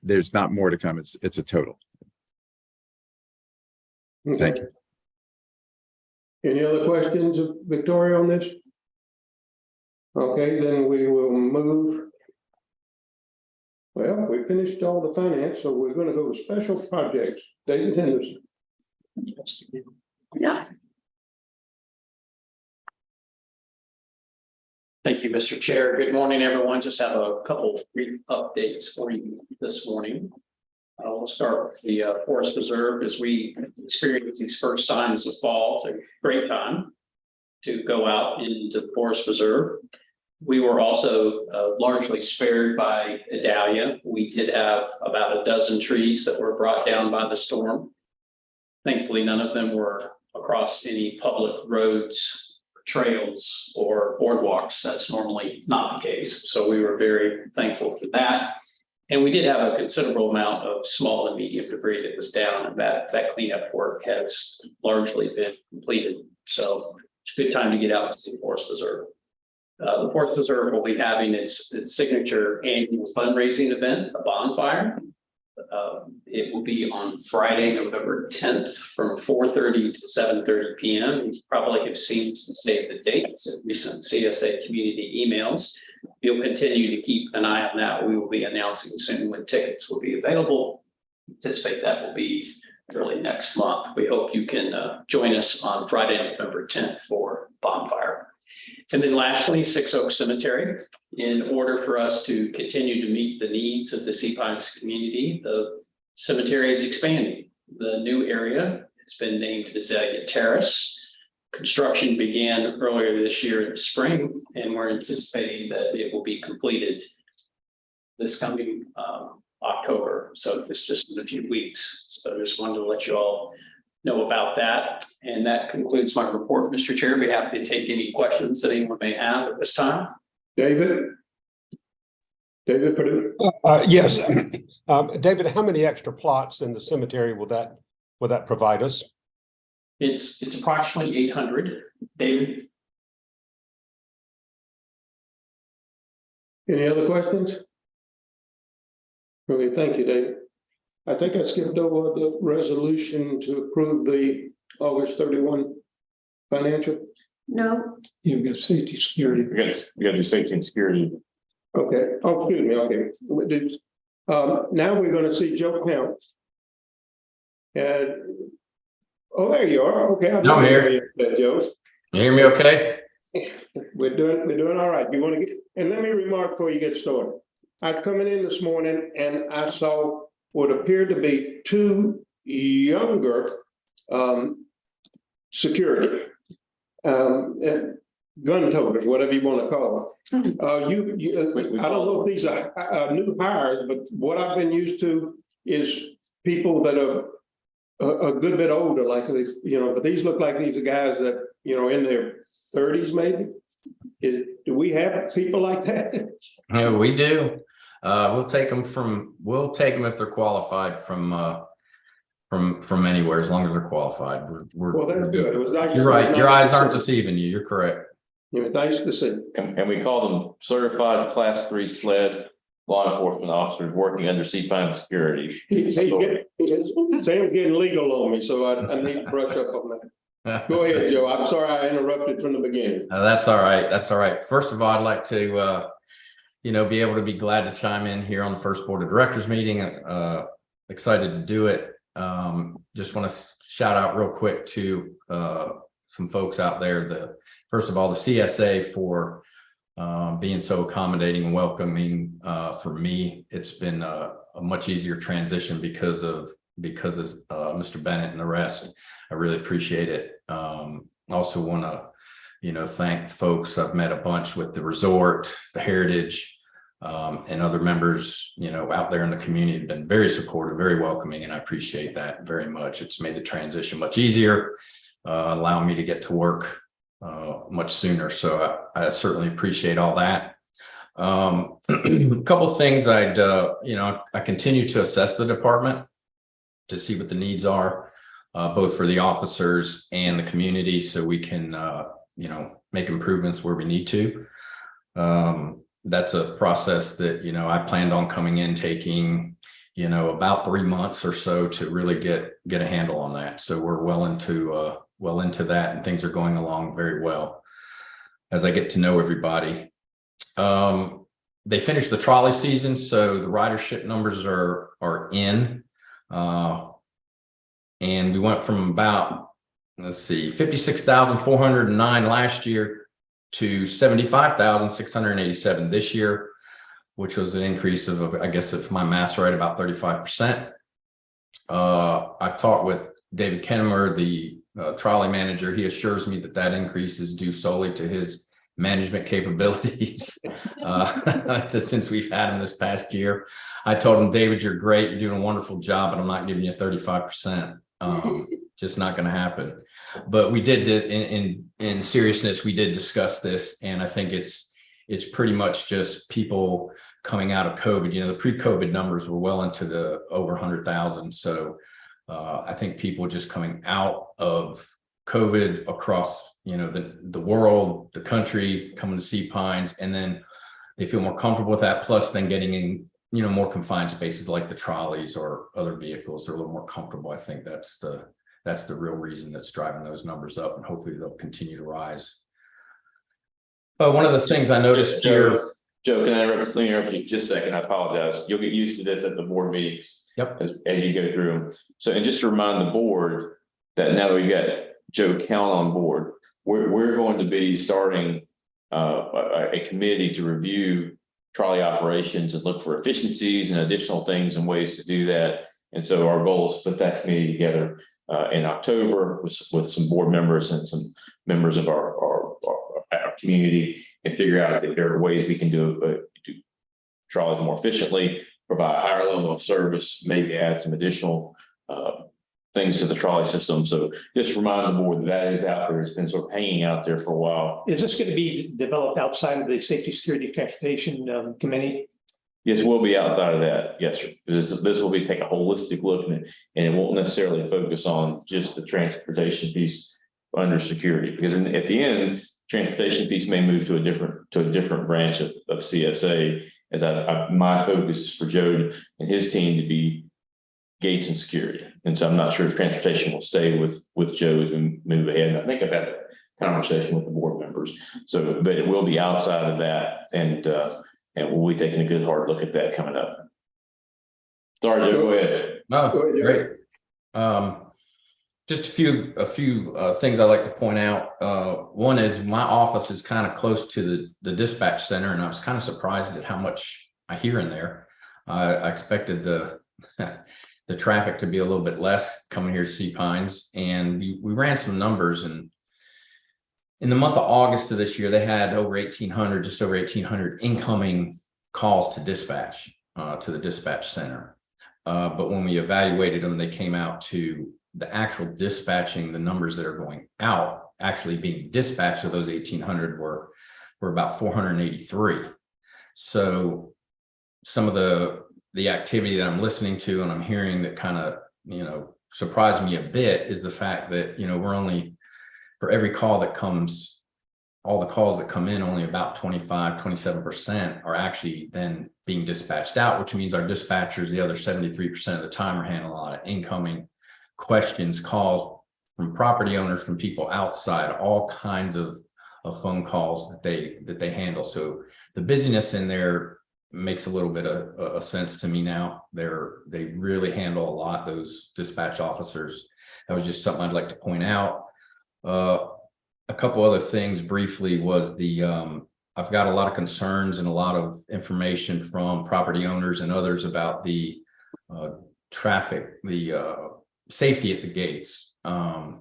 there's not more to come. It's a total. Thank you. Any other questions of Victoria on this? Okay, then we will move. Well, we finished all the finance, so we're going to go to special projects. David Henderson. Yeah. Thank you, Mr. Chair. Good morning, everyone. Just have a couple of brief updates for you this morning. We'll start with the Forest Preserve as we experience these first signs of fall. It's a great time to go out into the Forest Preserve. We were also largely spared by Idalia. We did have about a dozen trees that were brought down by the storm. Thankfully, none of them were across any public roads, trails, or boardwalks. That's normally not the case. So we were very thankful for that. And we did have a considerable amount of small and medium debris that was down, and that cleanup work has largely been completed. So it's a good time to get out to see the Forest Preserve. The Forest Preserve will be having its signature annual fundraising event, a bonfire. It will be on Friday, November 10th from 4:30 to 7:30 p.m. You probably have seen some save the dates in recent CSA community emails. You'll continue to keep an eye on that. We will be announcing soon when tickets will be available. Anticipate that will be early next month. We hope you can join us on Friday, November 10th for bonfire. And then lastly, Six Oaks Cemetery. In order for us to continue to meet the needs of the Sea Pines community, the cemetery is expanding. The new area has been named Azalea Terrace. Construction began earlier this year in the spring, and we're anticipating that it will be completed this coming October. So it's just in a few weeks. So I just wanted to let you all know about that. And that concludes my report, Mr. Chair. I'd be happy to take any questions that anyone may have at this time. David Purdue. Yes. David, how many extra plots in the cemetery will that provide us? It's approximately 800, David. Any other questions? Okay, thank you, David. I think I skipped over the resolution to approve the August 31 financial. No, You've got safety security. We got to do safety and security. Okay, oh, excuse me, okay. Now we're gonna see Joe Count. And, oh, there you are, okay. I'm here. Joe. You hear me okay? We're doing all right. You want to get, and let me remark before you get started. I was coming in this morning and I saw what appeared to be 2 younger security and gun toters, whatever you want to call them. I don't know if these are new hires, but what I've been used to is people that are a good bit older, like these, but these look like these are guys that, in their 30s maybe. Do we have people like that? Yeah, we do. We'll take them if they're qualified from anywhere, as long as they're qualified. Well, that's good. It was nice. You're right. Your eyes aren't deceiving you. You're correct. It was nice to see. And we call them certified class 3 SLED law enforcement officers working under Sea Pine security. Sam's getting legal on me, so I need to brush up on that. Go ahead, Joe. I'm sorry I interrupted from the beginning. That's all right. That's all right. First of all, I'd like to, be able to be glad to chime in here on the first board of directors meeting. Excited to do it. Just want to shout out real quick to some folks out there. First of all, the CSA for being so accommodating and welcoming for me. It's been a much easier transition because of Mr. Bennett and the rest. I really appreciate it. Also want to, thank folks I've met a bunch with the resort, the Heritage, and other members, out there in the community have been very supportive, very welcoming, and I appreciate that very much. It's made the transition much easier. allow me to get to work much sooner. So I certainly appreciate all that. A couple of things I continue to assess the department to see what the needs are, both for the officers and the community, so we can, make improvements where we need to. That's a process that, I planned on coming in, taking, about 3 months or so to really get a handle on that. So we're well into that, and things are going along very well as I get to know everybody. They finished the trolley season, so the ridership numbers are in. And we went from about, 56,409 last year to 75,687 this year, which was an increase of, I guess if my math's right, about 35%. I've talked with David Kennemer, the trolley manager. He assures me that increase is due solely to his management capabilities since we've had him this past year. I told him, David, you're great, you're doing a wonderful job, but I'm not giving you 35%. Just not going to happen. But we did in seriousness, we did discuss this, and I think it's pretty much just people coming out of COVID. The pre-COVID numbers were well into the over 100,000. So I think people just coming out of COVID across the world, the country, coming to Sea Pines, and then they feel more comfortable with that. Plus, then getting in more confined spaces like the trolleys or other vehicles, they're a little more comfortable. I think that's the real reason that's driving those numbers up, and hopefully they'll continue to rise. One of the things I noticed here, Joe, can I interrupt you just a second? I apologize. You'll get used to this at the board meetings. Yep. As you go through them. So, and just to remind the board that now that we've got Joe Count on board, we're going to be starting a committee to review trolley operations and look for efficiencies and additional things and ways to do that. And so our goal is to put that committee together in October with some board members and some members of our community, and figure out if there are ways we can do trolleys more efficiently, provide a higher level of service, maybe add some additional things to the trolley system. So just remind the board that is out there. It's been sort of hanging out there for a while. Is this going to be developed outside of the Safety, Security, Transportation Committee? Yes, we'll be outside of that. Yes, sir. This will be take a holistic look, and it won't necessarily focus on just the transportation piece under security, because at the end, transportation piece may move to a different branch of CSA. As my focus is for Joe and his team to be gates and security. And so I'm not sure if transportation will stay with Joe as we move ahead. And I think I've had a conversation with the board members. So, but it will be outside of that, and we'll be taking a good hard look at that coming up. Sorry, Joe, go ahead. No, great. Just a few things I'd like to point out. One is my office is kind of close to the dispatch center, and I was kind of surprised at how much I hear in there. I expected the traffic to be a little bit less coming here to Sea Pines, and we ran some numbers, and in the month of August of this year, they had just over 1,800 incoming calls to dispatch, to the dispatch center. But when we evaluated them, they came out to the actual dispatching, the numbers that are going out, actually being dispatched of those 1,800 were about 483. So some of the activity that I'm listening to and I'm hearing that kind of, surprised me a bit is the fact that, we're only, for every call that comes, all the calls that come in, only about 27% are actually then being dispatched out, which means our dispatchers, the other 73% of the time, are handling a lot of incoming questions, calls from property owners, from people outside, all kinds of phone calls that they handle. So the busyness in there makes a little bit of sense to me now. They really handle a lot, those dispatch officers. That was just something I'd like to point out. A couple other things briefly was I've got a lot of concerns and a lot of information from property owners and others about the traffic, the safety at the gates. I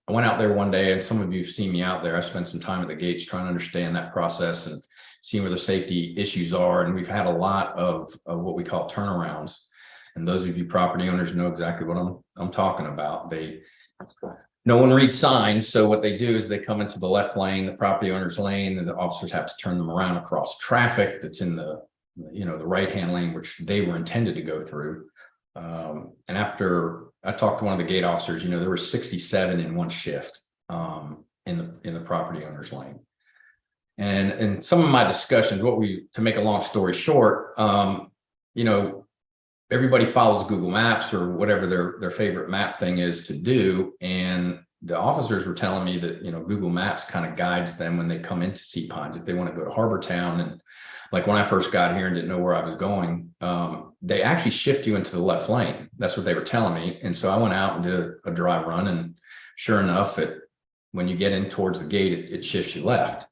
went out there one day, and some of you have seen me out there. I spent some time at the gates trying to understand that process and seeing where the safety issues are. And we've had a lot of what we call turnarounds. And those of you property owners know exactly what I'm talking about. No one reads signs, so what they do is they come into the left lane, the property owner's lane, and the officers have to turn them around across traffic that's in the right-hand lane, which they were intended to go through. And after I talked to one of the gate officers, there were 67 in one shift in the property owner's lane. And in some of my discussions, to make a long story short, everybody follows Google Maps or whatever their favorite map thing is to do. And the officers were telling me that, Google Maps kind of guides them when they come into Sea Pines. If they want to go to Harbor Town, and like when I first got here and didn't know where I was going, they actually shift you into the left lane. That's what they were telling me. And so I went out and did a dry run, and sure enough, when you get in towards the gate, it shifts you left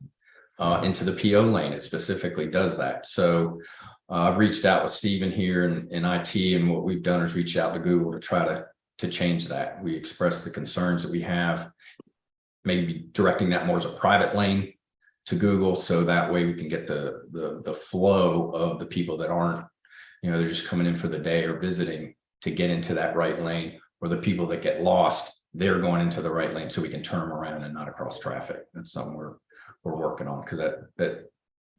into the PO lane. It specifically does that. So I've reached out with Stephen here in IT, and what we've done is reach out to Google to try to change that. We express the concerns that we have, maybe directing that more as a private lane to Google, so that way we can get the flow of the people that aren't, they're just coming in for the day or visiting to get into that right lane, or the people that get lost, they're going into the right lane so we can turn them around and not across traffic. That's something we're working on, because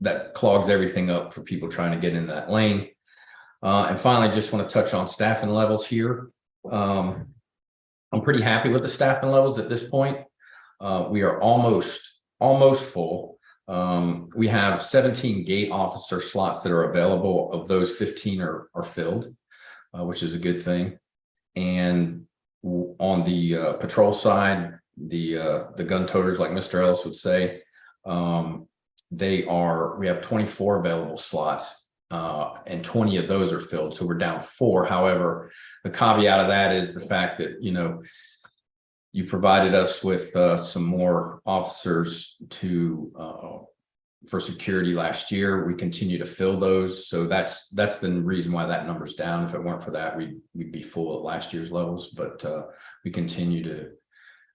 that clogs everything up for people trying to get in that lane. And finally, just want to touch on staffing levels here. I'm pretty happy with the staffing levels at this point. We are almost full. We have 17 gate officer slots that are available. Of those, 15 are filled, which is a good thing. And on the patrol side, the gun toters, like Mr. Ellis would say, we have 24 available slots, and 20 of those are filled. So we're down 4. However, the caveat of that is the fact that, you provided us with some more officers for security last year. We continue to fill those. So that's the reason why that number's down. If it weren't for that, we'd be full at last year's levels, but we continue to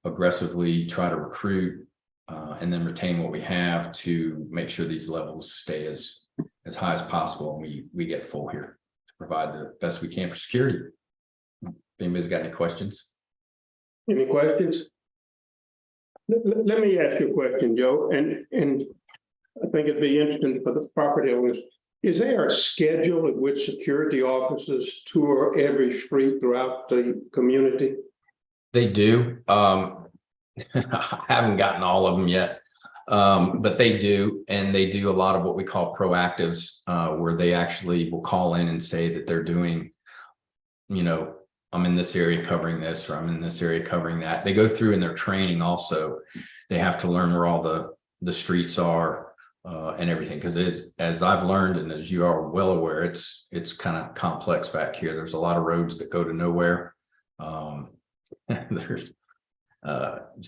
aggressively try to recruit and then retain what we have to make sure these levels stay as high as possible, and we get full here to provide the best we can for security. If anybody's got any questions? Any questions? Let me ask you a question, Joe, and I think it'd be interesting for the property owners. Is there a schedule at which security officers tour every street throughout the community? They do. I haven't gotten all of them yet, but they do. And they do a lot of what we call proactives, where they actually will call in and say that they're doing, I'm in this area covering this, or I'm in this area covering that. They go through in their training also. They have to learn where all the streets are and everything. Because as I've learned, and as you are well aware, it's kind of complex back here. There's a lot of roads that go to nowhere. There's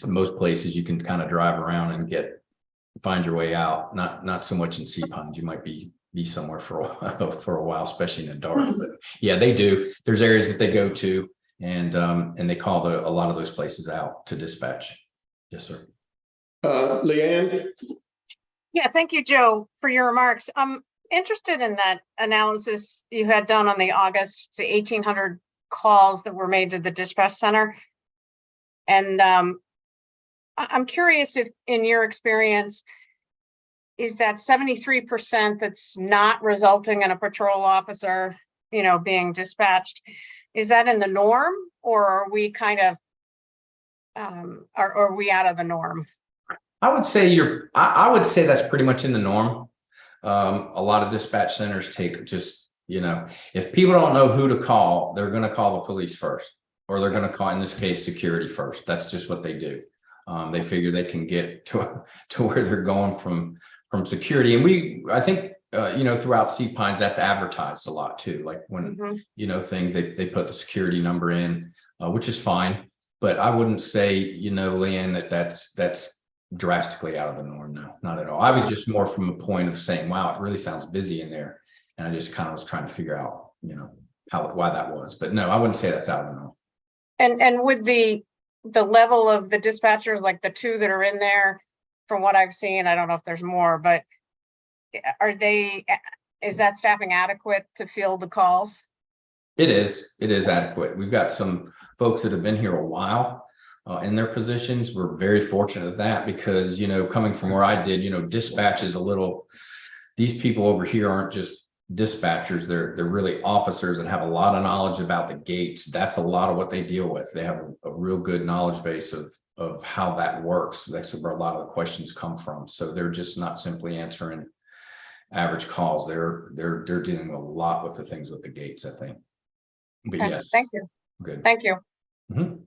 most places you can kind of drive around and find your way out. Not so much in Sea Pines. You might be somewhere for a while, especially in the dark. But yeah, they do. There's areas that they go to, and they call a lot of those places out to dispatch. Yes, sir. Leanne? Yeah, thank you, Joe, for your remarks. I'm interested in that analysis you had done on the 1,800 calls that were made to the dispatch center. And I'm curious if, in your experience, is that 73% that's not resulting in a patrol officer, being dispatched, is that in the norm, or are we kind of, are we out of the norm? I would say I would say that's pretty much in the norm. A lot of dispatch centers take just, if people don't know who to call, they're going to call the police first, or they're going to call, in this case, security first. That's just what they do. They figure they can get to where they're going from security. And I think, throughout Sea Pines, that's advertised a lot too. Like when, things, they put the security number in, which is fine. But I wouldn't say, Leanne, that's drastically out of the norm. No, not at all. I was just more from a point of saying, wow, it really sounds busy in there. And I just kind of was trying to figure out, why that was. But no, I wouldn't say that's out of the norm. And would the level of the dispatchers, like the 2 that are in there, from what I've seen, I don't know if there's more, but is that staffing adequate to field the calls? It is adequate. We've got some folks that have been here a while in their positions. We're very fortunate at that because, you know, coming from where I did, you know, dispatch is a little, these people over here aren't just dispatchers. They're really officers and have a lot of knowledge about the gates. That's a lot of what they deal with. They have a real good knowledge base of how that works. That's where a lot of the questions come from. So they're just not simply answering average calls. They're dealing a lot with the things with the gates, I think. But Okay, yes. thank you. Good. Thank you. Mhm.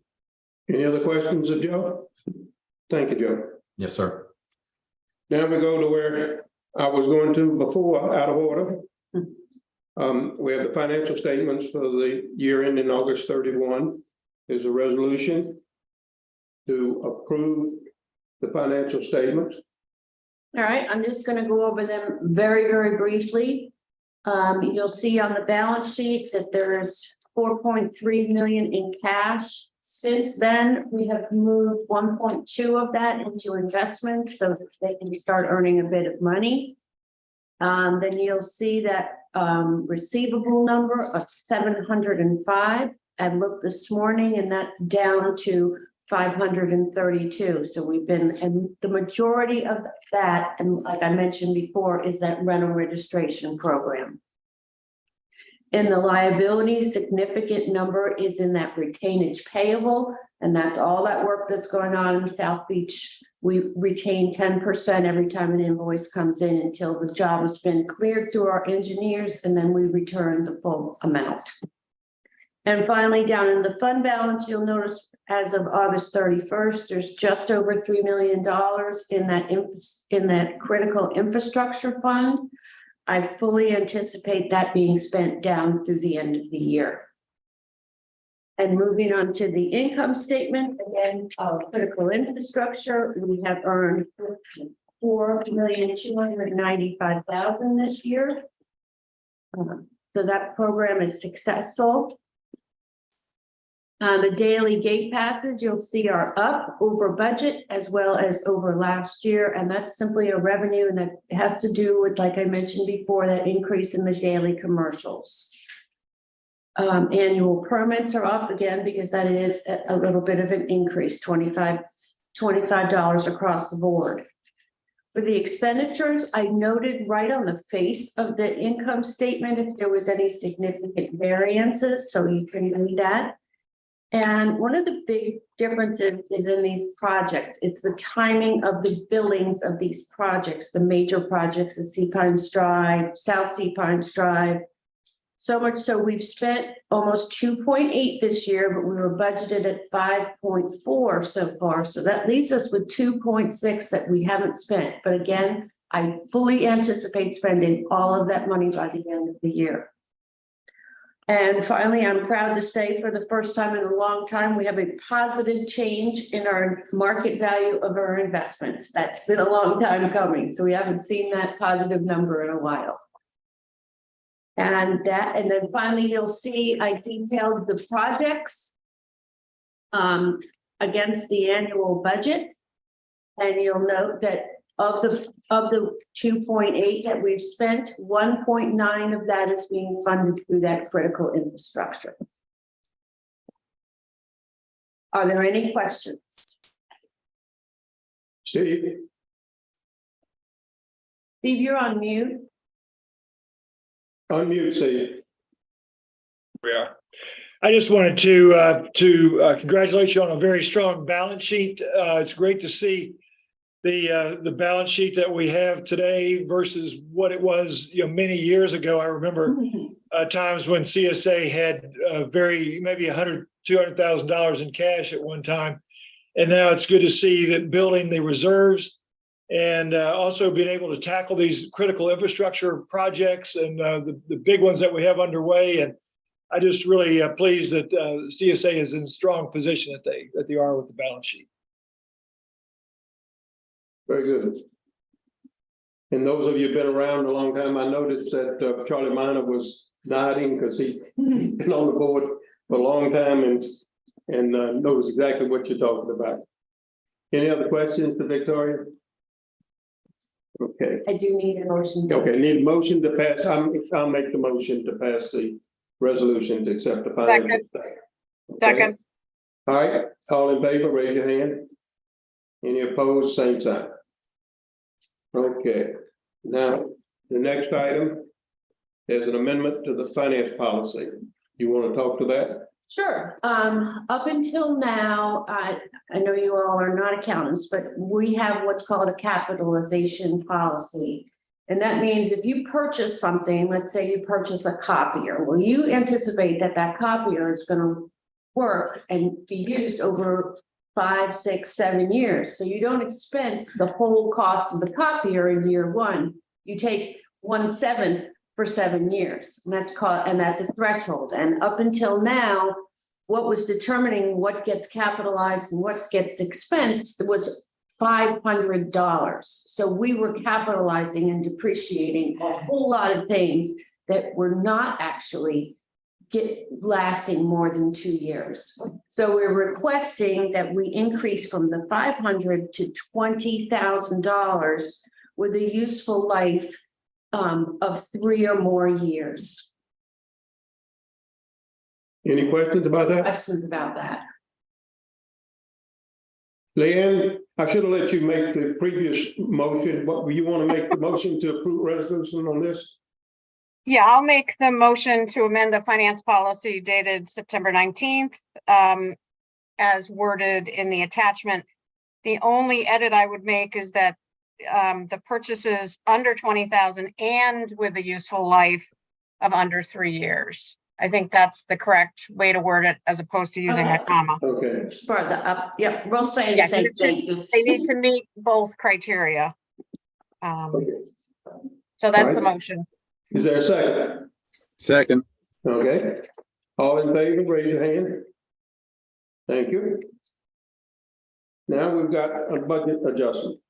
Any other questions of Joe? Thank you, Joe. Yes, sir. Now we go to where I was going to before, out of order. We have the financial statements for the year ending August 31. There's a resolution to approve the financial statements. All right, I'm just gonna go over them very, very briefly. You'll see on the balance sheet that there's 4.3 million in cash. Since then, we have moved 1.2 of that into investment so that they can start earning a bit of money. Then you'll see that receivable number of 705. I looked this morning and that's down to 532. So we've been, and the majority of that, and like I mentioned before, is that rental registration program. In the liability, significant number is in that retainage payable, and that's all that work that's going on in South Beach. We retain 10% every time an invoice comes in until the job has been cleared through our engineers, and then we return the full amount. And finally, down in the fund balance, you'll notice as of August 31st, there's just over $3 million in that critical infrastructure fund. I fully anticipate that being spent down through the end of the year. And moving on to the income statement, again, critical infrastructure, we have earned $4,295,000 this year. So that program is successful. The daily gate passes you'll see are up over budget as well as over last year, and that's simply a revenue, and that has to do with, like I mentioned before, that increase in the daily commercials. Annual permits are up again because that is a little bit of an increase, $25 across the board. For the expenditures, I noted right on the face of the income statement if there was any significant variances, so you can read that. And one of the big differences is in these projects. It's the timing of the billings of these projects, the major projects, the Sea Pines Drive, South Sea Pines Drive. So much so we've spent almost 2.8 this year, but we were budgeted at 5.4 so far. So that leaves us with 2.6 that we haven't spent. But again, I fully anticipate spending all of that money by the end of the year. And finally, I'm proud to say for the first time in a long time, we have a positive change in our market value of our investments. That's been a long time coming. So we haven't seen that positive number in a while. And then finally, you'll see I detailed the projects against the annual budget. And you'll note that of the 2.8 that we've spent, 1.9 of that is being funded through that critical infrastructure. Are there any questions? Steve? Steve, you're on mute. Unmute, Steve. We are. I just wanted to congratulate you on a very strong balance sheet. It's great to see the balance sheet that we have today versus what it was, many years ago. I remember times when CSA had maybe $200,000 in cash at one time, and now it's good to see that building the reserves and also being able to tackle these critical infrastructure projects and the big ones that we have underway. And I just really pleased that CSA is in strong position that they are with the balance sheet. Very good. And those of you who've been around a long time, I noticed that Charlie Minor was nodding because he's been on the board for a long time and knows exactly what you're talking about. Any other questions to Victoria? Okay. I do need a motion. Okay, need a motion to pass. I'll make the motion to pass the resolution to accept the financial Second. statement? Okay. Second, All right, all in favor, raise your hand. Any opposed, same sign. Okay, now, the next item is an amendment to the finance policy. You want to talk to that? Sure. Up until now, I know you all are not accountants, but we have what's called a capitalization policy. And that means if you purchase something, let's say you purchase a copier, well, you anticipate that that copier is going to work and be used over 5, 6, 7 years. So you don't expense the whole cost of the copier in year one. You take 1/7 for 7 years, and that's a threshold. And up until now, what was determining what gets capitalized and what gets expensed was $500. So we were capitalizing and depreciating a whole lot of things that were not actually lasting more than 2 years. So we're requesting that we increase from the $500 to $20,000 with a useful life of 3 or more years. Any questions about that? Questions about that? Leanne, I should have let you make the previous motion. What, you want to make the motion to approve resolution on this? yeah, I'll make the motion to amend the finance policy dated September 19th, as worded in the attachment. The only edit I would make is that the purchases under 20,000 and with a useful life of under 3 years. I think that's the correct way to word it, as opposed to using a comma. Okay, For the up, yep, we'll say the Yeah, same it should- thing. just- They need to meet both criteria. So that's the Right. motion. is there a second? Second, Okay, all in favor, raise your hand. Thank you. Now we've got a budget adjustment.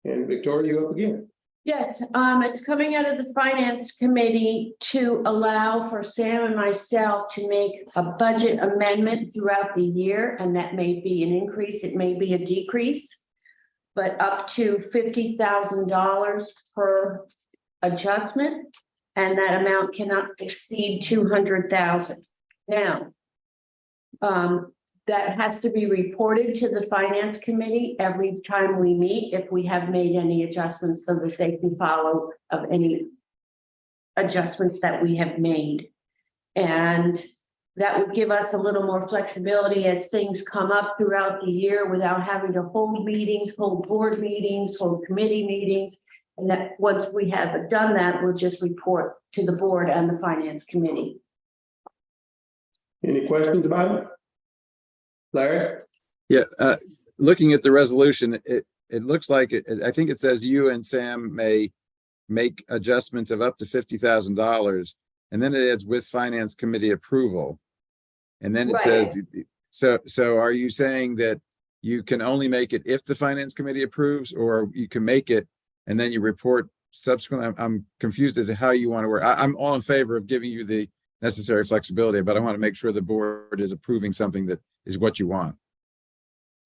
And Victoria, you up again? Yes, it's coming out of the finance committee to allow for Sam and myself to make a budget amendment throughout the year, and that may be an increase, it may be a decrease, but up to $50,000 per adjustment, and that amount cannot exceed 200,000. Now, that has to be reported to the finance committee every time we meet, if we have made any adjustments, so that they can follow of any adjustments that we have made. And that would give us a little more flexibility as things come up throughout the year without having to hold meetings, hold board meetings, hold committee meetings. And that once we have done that, we'll just report to the board and the finance committee. Any questions about it? Larry? yeah, looking at the resolution, it looks like I think it says you and Sam may make adjustments of up to $50,000. And then it adds with finance committee approval. And then it says, so are you saying that you can only make it if the finance committee approves, or you can make it and then you report subsequently? I'm confused as to how you want to work. I'm all in favor of giving you the necessary flexibility, but I want to make sure the board is approving something that is what you want.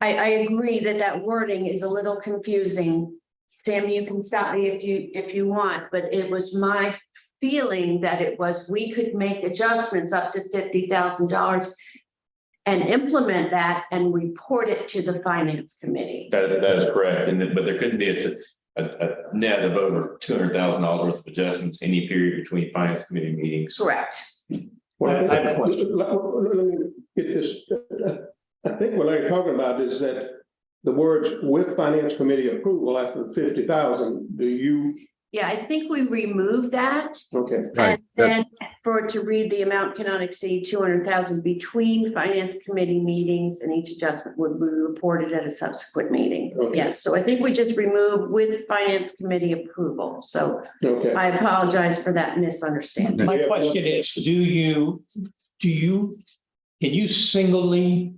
I agree that that wording is a little confusing. Sam, you can stop me if you want, but it was my feeling that it was, we could make adjustments up to $50,000 and implement that and report it to the finance committee. That is correct, but there couldn't be a net of over $200,000 worth of adjustments any period between finance committee meetings. Correct. Well, I have a question. let me get this. I think what I'm talking about is that the words with finance committee approval after 50,000, do you, Yeah, I think we removed that. okay, Right. And then for it to read, the amount cannot exceed 200,000 between finance committee meetings, and each adjustment would be reported at a subsequent meeting. Okay. Yes, so I think we just removed with finance committee approval. So okay. I apologize for that misunderstanding. My question is, can you singly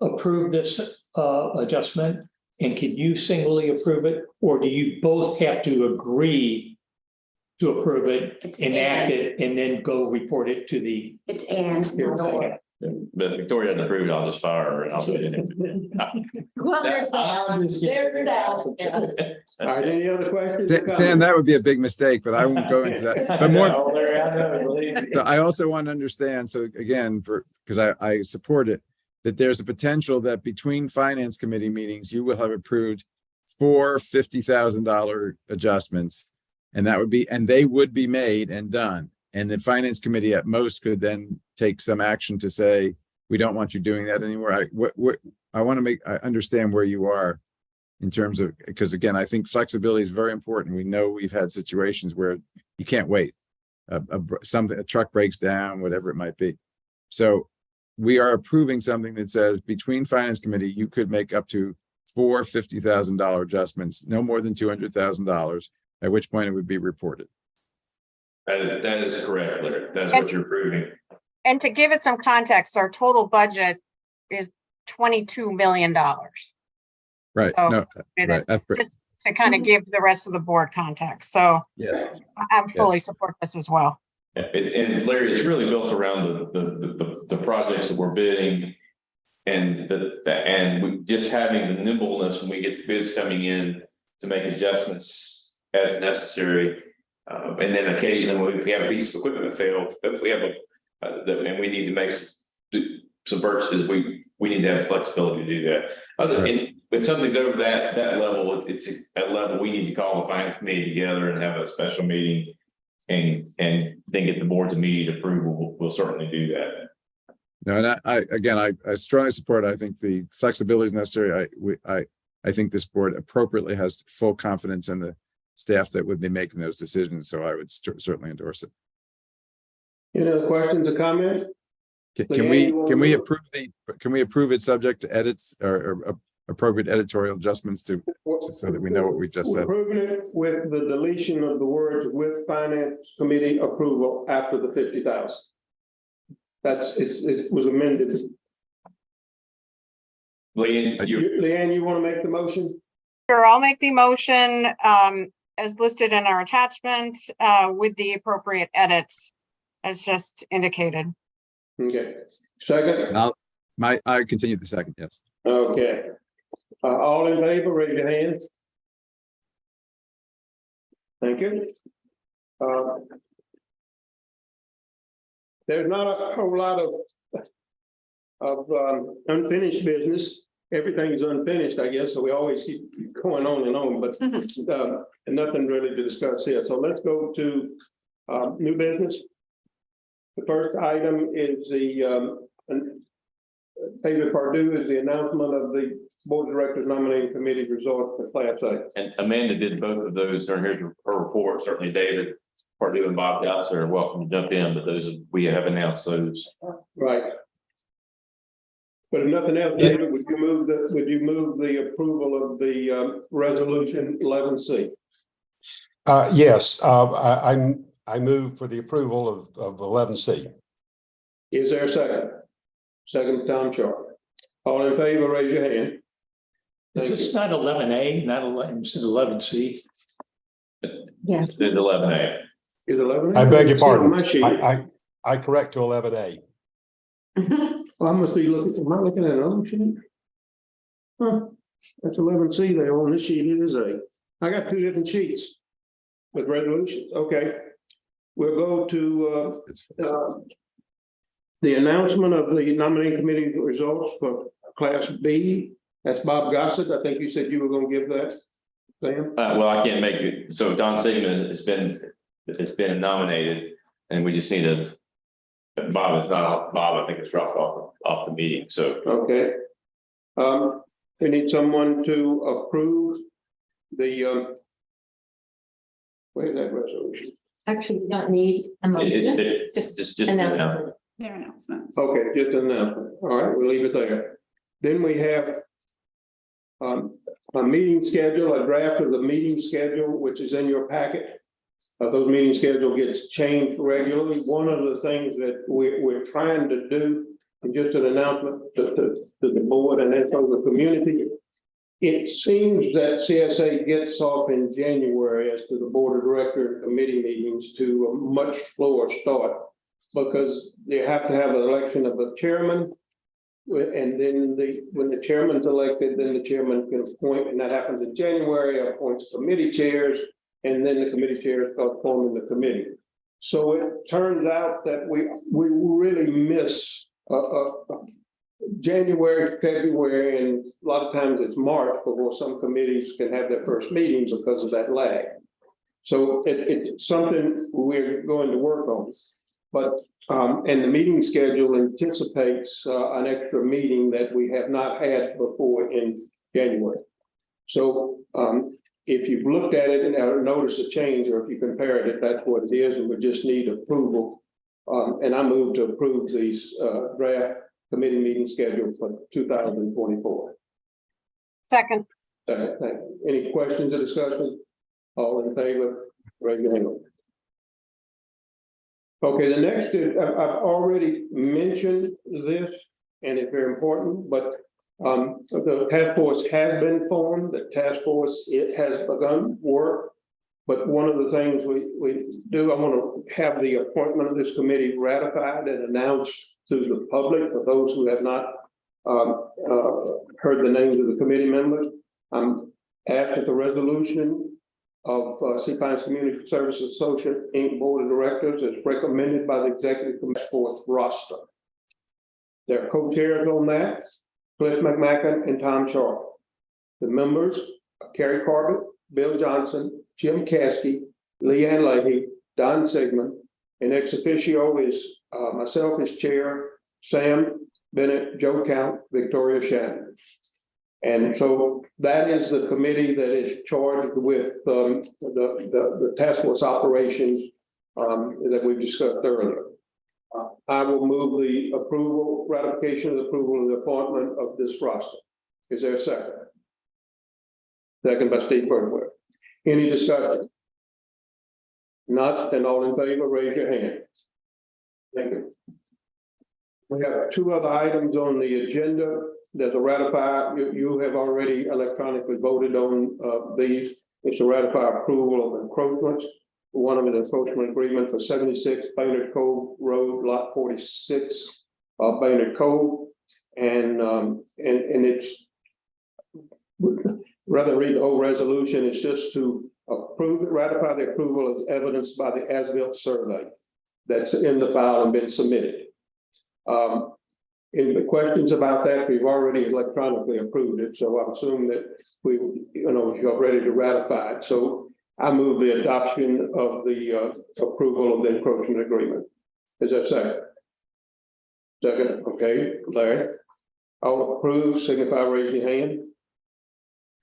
approve this adjustment? And can you singly approve it, or do you both have to agree to approve it, It's enact and. it, and then go report it to the? It's and. Okay. But if Victoria doesn't approve it, I'll just fire her and I'll do it. Well, there's that. There's that. All right, any other questions? or Sam, that would be a big mistake, but I won't go into that. But more, Oh, Larry, I know, believe me. I also want to understand, so again, because I support it, that there's a potential that between finance committee meetings, you will have approved 4 $50,000 adjustments. And they would be made and done. And the finance committee at most could then take some action to say, we don't want you doing that anymore. I want to I understand where you are in terms of, because again, I think flexibility is very important. We know we've had situations where you can't wait. A truck breaks down, whatever it might be. So we are approving something that says between finance committee, you could make up to 4 $50,000 adjustments, no more than $200,000, at which point it would be reported. That is correct, Larry. That's what you're approving. And to give it some context, our total budget is $22 million. Right. So, No, right. That's just to kind of give the rest of the board context. So yes. I'm fully support this as well. And Larry, it's really built around the projects that we're bidding, and we just having the nimbleness when we get the bids coming in to make adjustments as necessary. And then occasionally, if we have a piece of equipment that fails, if we have and we need to make some purchases, we need to have flexibility to do that. If something's over that level, it's a level we need to call the finance committee together and have a special meeting and then get the board's immediate approval. We'll certainly do that. No, and I strongly support. I think the flexibility is necessary. I think this board appropriately has full confidence in the staff that would be making those decisions. So I would certainly endorse it. Any other questions or comments? Can we approve it subject to edits or appropriate editorial adjustments so that we know what we've just said? Approving it with the deletion of the words "with finance committee approval" after the 50,000. It was amended. Leanne, you want to make the motion? Sure, I'll make the motion as listed in our attachment with the appropriate edits as just indicated. Okay. Second? I continue the second, yes. Okay. All in favor, raise your hand. Thank you. There's not a whole lot of unfinished business. Everything's unfinished, I guess, so we always keep going on and on, but and nothing really to discuss here. So let's go to new business. The first item is David Pardue is the announcement of the Board of Directors nominating committee results for Class A. And Amanda did both of those during her report. Certainly David Pardue and Bob Dowser are welcome to jump in, but we have announced those. Right. But if nothing else, David, would you move the approval of the resolution 11C? Yes, I move for the approval of 11C. Is there a second? Second, Tom Sharp. All in favor, raise your hand. Is this not 11A, not 11C? Yeah. It's 11A. Is 11A? I beg your It's not on pardon. my sheet. I correct to 11A. Well, I must be looking, am I looking at another sheet? Huh, that's 11C there on this sheet, it is A. I got two different sheets with resolutions, okay. We'll go to the announcement of the nominating committee results for Class B. That's Bob Gossett, I think you said you were gonna give that, Sam? Well, I can't make it. So Don Sigmund has been nominated, and we just need to. Bob is not Bob. I think it's dropped off the meeting. So Okay. We need someone to approve the where's that resolution? Actually, we don't need a motion. just announcement. Their announcements. Okay, just an announcement. All right, we'll leave it there. Then we have a meeting schedule, a draft of the meeting schedule, which is in your packet. Those meeting schedule gets changed regularly. One of the things that we're trying to do, and just an announcement to the board and then for the community. It seems that CSA gets off in January as to the board of director committee meetings to a much slower start because you have to have an election of a chairman. And then when the chairman's elected, then the chairman can appoint, and that happens in January, appoints committee chairs, and then the committee chairs start forming the committee. So it turns out that we really miss January, February, and a lot of times it's March before some committees can have their first meeting because of that lag. So it's something we're going to work on. But and the meeting schedule anticipates an extra meeting that we have not had before in January. So if you've looked at it and noticed a change, or if you compared it, that's what it is, and we just need approval. And I move to approve these draft committee meeting schedule for 2024. Second. Thank you. Any questions or discussion? All in favor, raise your hand. Okay, the next is, I've already mentioned this, and it's very important, but the task force has been formed. The task force, it has begun work. But one of the things we do, I want to have the appointment of this committee ratified and announced to the public for those who have not heard the names of the committee members. After the resolution of Sea Pines Community Services Associate Inc. Board of Directors is recommended by the Executive Committee Force roster. Their co-chairs on that, Cliff McMacken and Tom Sharp. The members are Kerry Corbett, Bill Johnson, Jim Caskey, Leanne Leahy, Don Sigmund, and ex officio is myself as chair, Sam Bennett, Joe Count, Victoria Shannon. And so that is the committee that is charged with the task force operations that we discussed earlier. I will move the approval, ratification of approval of the appointment of this roster. Is there a second? Second by Steve Birdwell. Any discussion? Not, then all in favor, raise your hand. Thank you. We have two other items on the agenda. There's a ratify, you have already electronically voted on these. It's a ratify approval of encroachments. One of them is encroachment agreement for 76 Baynard Cove Road, lot 46, Baynard Cove. And it's, rather read the whole resolution, it's just to approve, ratify the approval as evidenced by the as-built survey that's in the file and been submitted. Any questions about that? We've already electronically approved it, so I assume that you're ready to ratify it. So I move the adoption of the approval of the encroachment agreement. Is that second? Second, okay, Larry. All approved, signify raising your hand.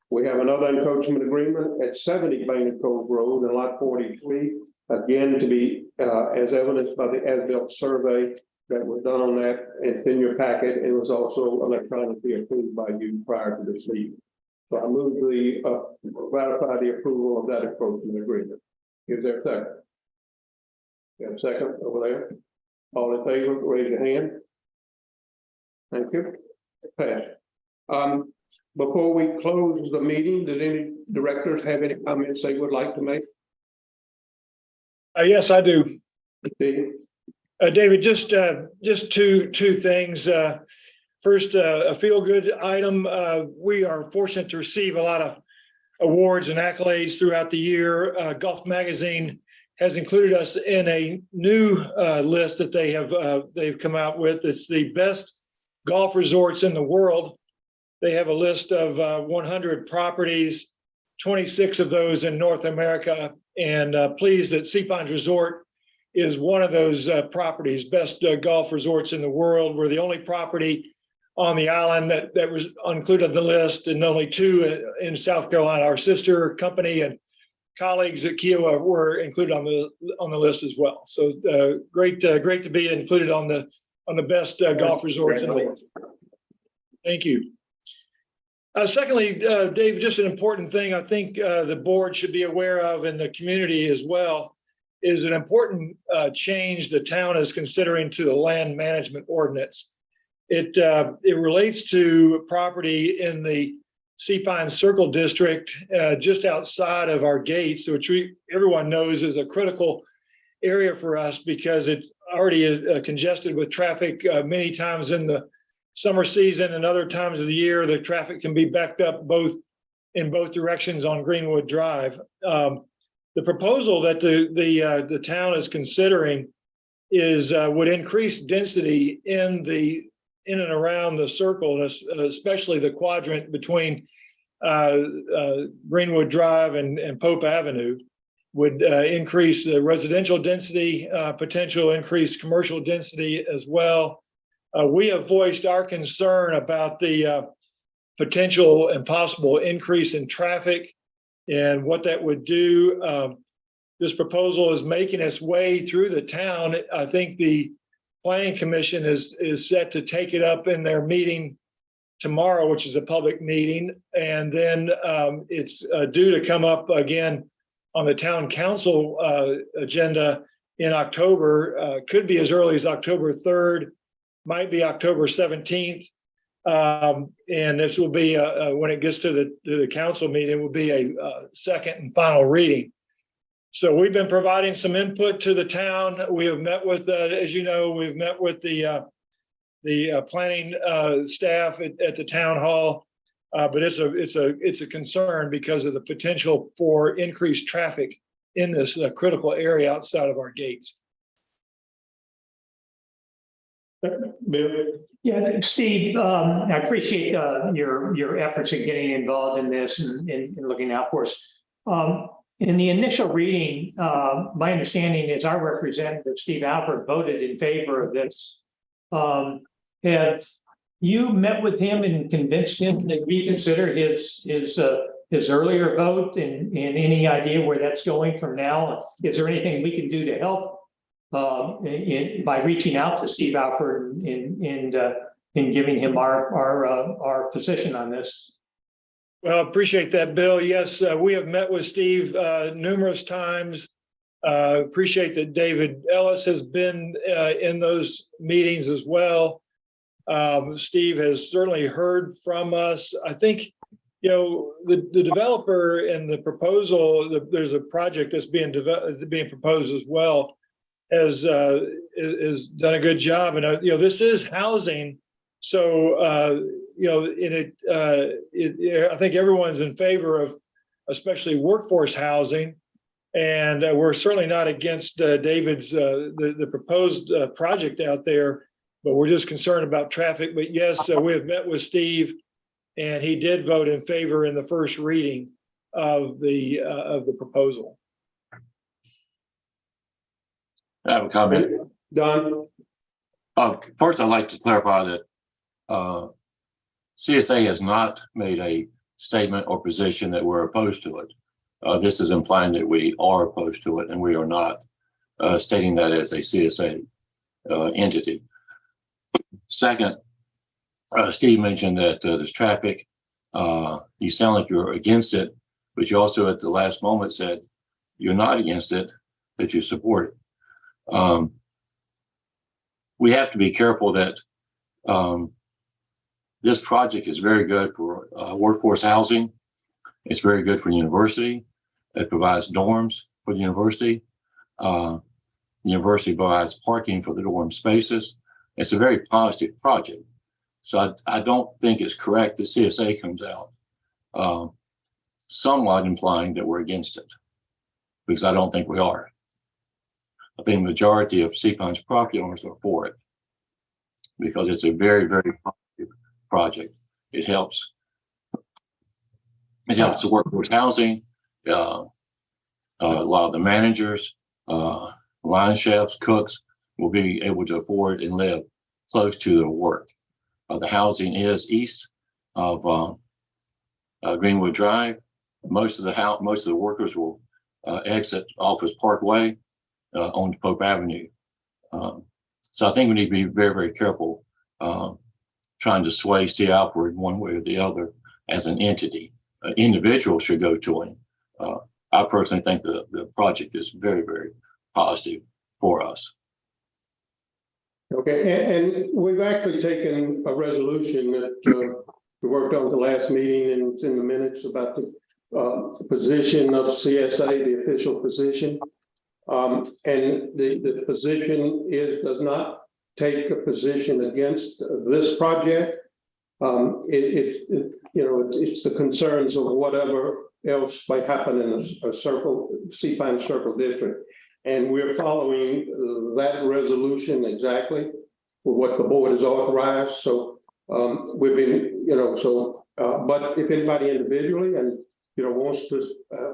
We have another encroachment agreement at 70 Baynard Cove Road in lot 43, again to be as evidenced by the as-built survey that was done on that. It's in your packet. It was also electronically approved by you prior to this meeting. So I move the ratify the approval of that encroachment agreement. Is there a second? You have a second over there? All in favor, raise your hand. Thank you. Pass. Before we close the meeting, did any directors have any comments they would like to make? Yes, I do. Steve? David, just two things. First, a feel-good item. We are fortunate to receive a lot of awards and accolades throughout the year. Golf Magazine has included us in a new list that they've come out with. It's the best golf resorts in the world. They have a list of 100 properties, 26 of those in North America, and pleased that Sea Pines Resort is one of those properties, best golf resorts in the world. We're the only property on the island that was included on the list, and only two in South Carolina. Our sister company and colleagues at Kiowa were included on the list as well. So great to be included on the best golf resorts in the world. Thank you. Secondly, Dave, just an important thing I think the board should be aware of, and the community as well, is an important change the town is considering to the land management ordinance. It relates to property in the Sea Pines Circle District, just outside of our gates, which everyone knows is a critical area for us because it's already congested with traffic many times in the summer season, and other times of the year, the traffic can be backed up in both directions on Greenwood Drive. The proposal that the town is considering would increase density in and around the circle, especially the quadrant between Greenwood Drive and Pope Avenue. Would increase the residential density, potential increase commercial density as well. We have voiced our concern about the potential and possible increase in traffic and what that would do. This proposal is making its way through the town. I think the Planning Commission is set to take it up in their meeting tomorrow, which is a public meeting, and then it's due to come up again on the town council agenda in October. Could be as early as October 3rd, might be October 17th. And this will be, when it gets to the council meeting, will be a second and final reading. So we've been providing some input to the town. We have met with, as you know, we've met with the planning staff at the town hall. But it's a concern because of the potential for increased traffic in this critical area outside of our gates. Bill? Yeah, Steve, I appreciate your efforts in getting involved in this and looking out for us. In the initial reading, my understanding is our representative, Steve Alford, voted in favor of this. Have you met with him and convinced him to reconsider his earlier vote, and any idea where that's going from now? Is there anything we can do to help by reaching out to Steve Alford and giving him our position on this? Well, appreciate that, Bill. Yes, we have met with Steve numerous times. Appreciate that David Ellis has been in those meetings as well. Steve has certainly heard from us. I think, the developer and the proposal, there's a project that's being proposed as well, has done a good job. And, this is housing. So, I think everyone's in favor of especially workforce housing. And we're certainly not against David's, the proposed project out there, but we're just concerned about traffic. But yes, we have met with Steve, and he did vote in favor in the first reading of the proposal. I have a comment. Don? First, I'd like to clarify that CSA has not made a statement or position that we're opposed to it. This is implying that we are opposed to it, and we are not stating that as a CSA entity. Second, Steve mentioned that there's traffic. You sound like you're against it, but you also at the last moment said you're not against it, that you support it. We have to be careful that this project is very good for workforce housing. It's very good for the university. It provides dorms for the university. The university provides parking for the dorm spaces. It's a very positive project. So I don't think it's correct that CSA comes out somewhat implying that we're against it, because I don't think we are. I think the majority of CPON's property owners are for it because it's a very, very positive project. It helps the workforce housing. A lot of the managers, line chefs, cooks will be able to afford and live close to their work. The housing is east of Greenwood Drive. Most of the workers will exit Office Parkway onto Pope Avenue. So I think we need to be very, very careful trying to sway Steve Alford one way or the other as an entity. An individual should go to him. I personally think the project is very, very positive for us. Okay, and we've actually taken a resolution that we worked on the last meeting, and it's in the minutes about the position of CSA, the official position. And the position does not take a position against this project. It's the concerns of whatever else might happen in a C-Pine Circle District. And we're following that resolution exactly for what the board has authorized. So we've been, but if anybody individually and, wants to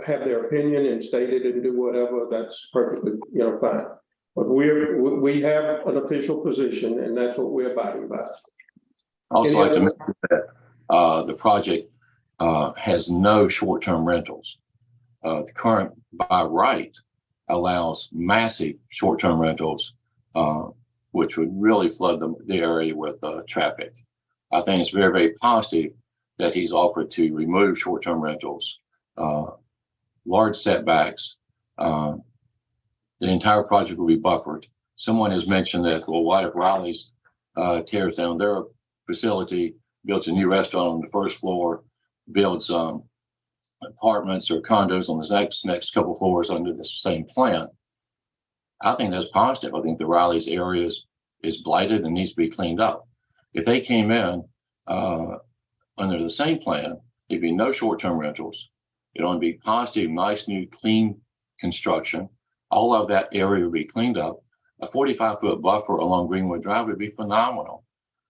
have their opinion and state it and do whatever, that's perfectly, fine. But we have an official position and that's what we're abiding by. Also like to mention that the project has no short-term rentals. The current by right allows massive short-term rentals, which would really flood the area with traffic. I think it's very, very positive that he's offered to remove short-term rentals, large setbacks. The entire project will be buffered. Someone has mentioned that, well, what if Riley's tears down their facility, builds a new restaurant on the first floor, builds apartments or condos on the next couple floors under the same plan? I think that's positive. I think the Riley's area is blighted and needs to be cleaned up. If they came in under the same plan, there'd be no short-term rentals. It'd only be positive, nice, new, clean construction. All of that area would be cleaned up. A 45-foot buffer along Greenwood Drive would be phenomenal.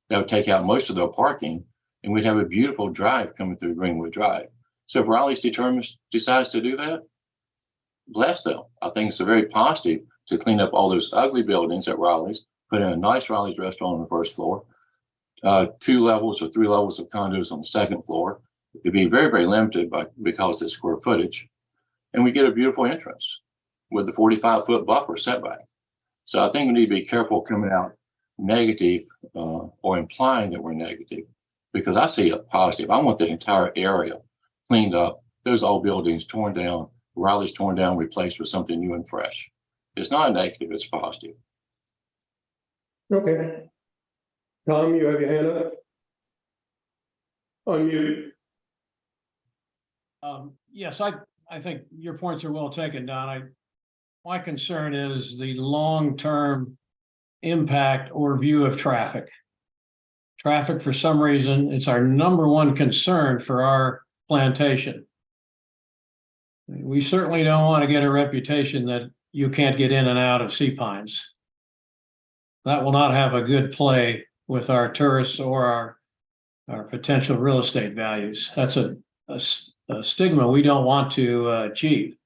That would take out most of their parking, and we'd have a beautiful drive coming through Greenwood Drive. So if Riley's decides to do that, bless them. I think it's a very positive to clean up all those ugly buildings at Riley's, put in a nice Riley's restaurant on the first floor, 2 levels or 3 levels of condos on the second floor. It'd be very, very limited because of the square footage. And we get a beautiful entrance with the 45-foot buffer setback. So I think we need to be careful coming out negative or implying that we're negative, because I see a positive. I want the entire area cleaned up, those old buildings torn down, Riley's torn down, replaced with something new and fresh. It's not a negative, it's positive. Okay. Tom, you have your hand up? Unmute. Yes, I think your points are well taken, Don. My concern is the long-term impact or view of traffic. Traffic, for some reason, it's our #1 concern for our plantation. We certainly don't want to get a reputation that you can't get in and out of Sea Pines. That will not have a good play with our tourists or our potential real estate values. That's a stigma we don't want to achieve.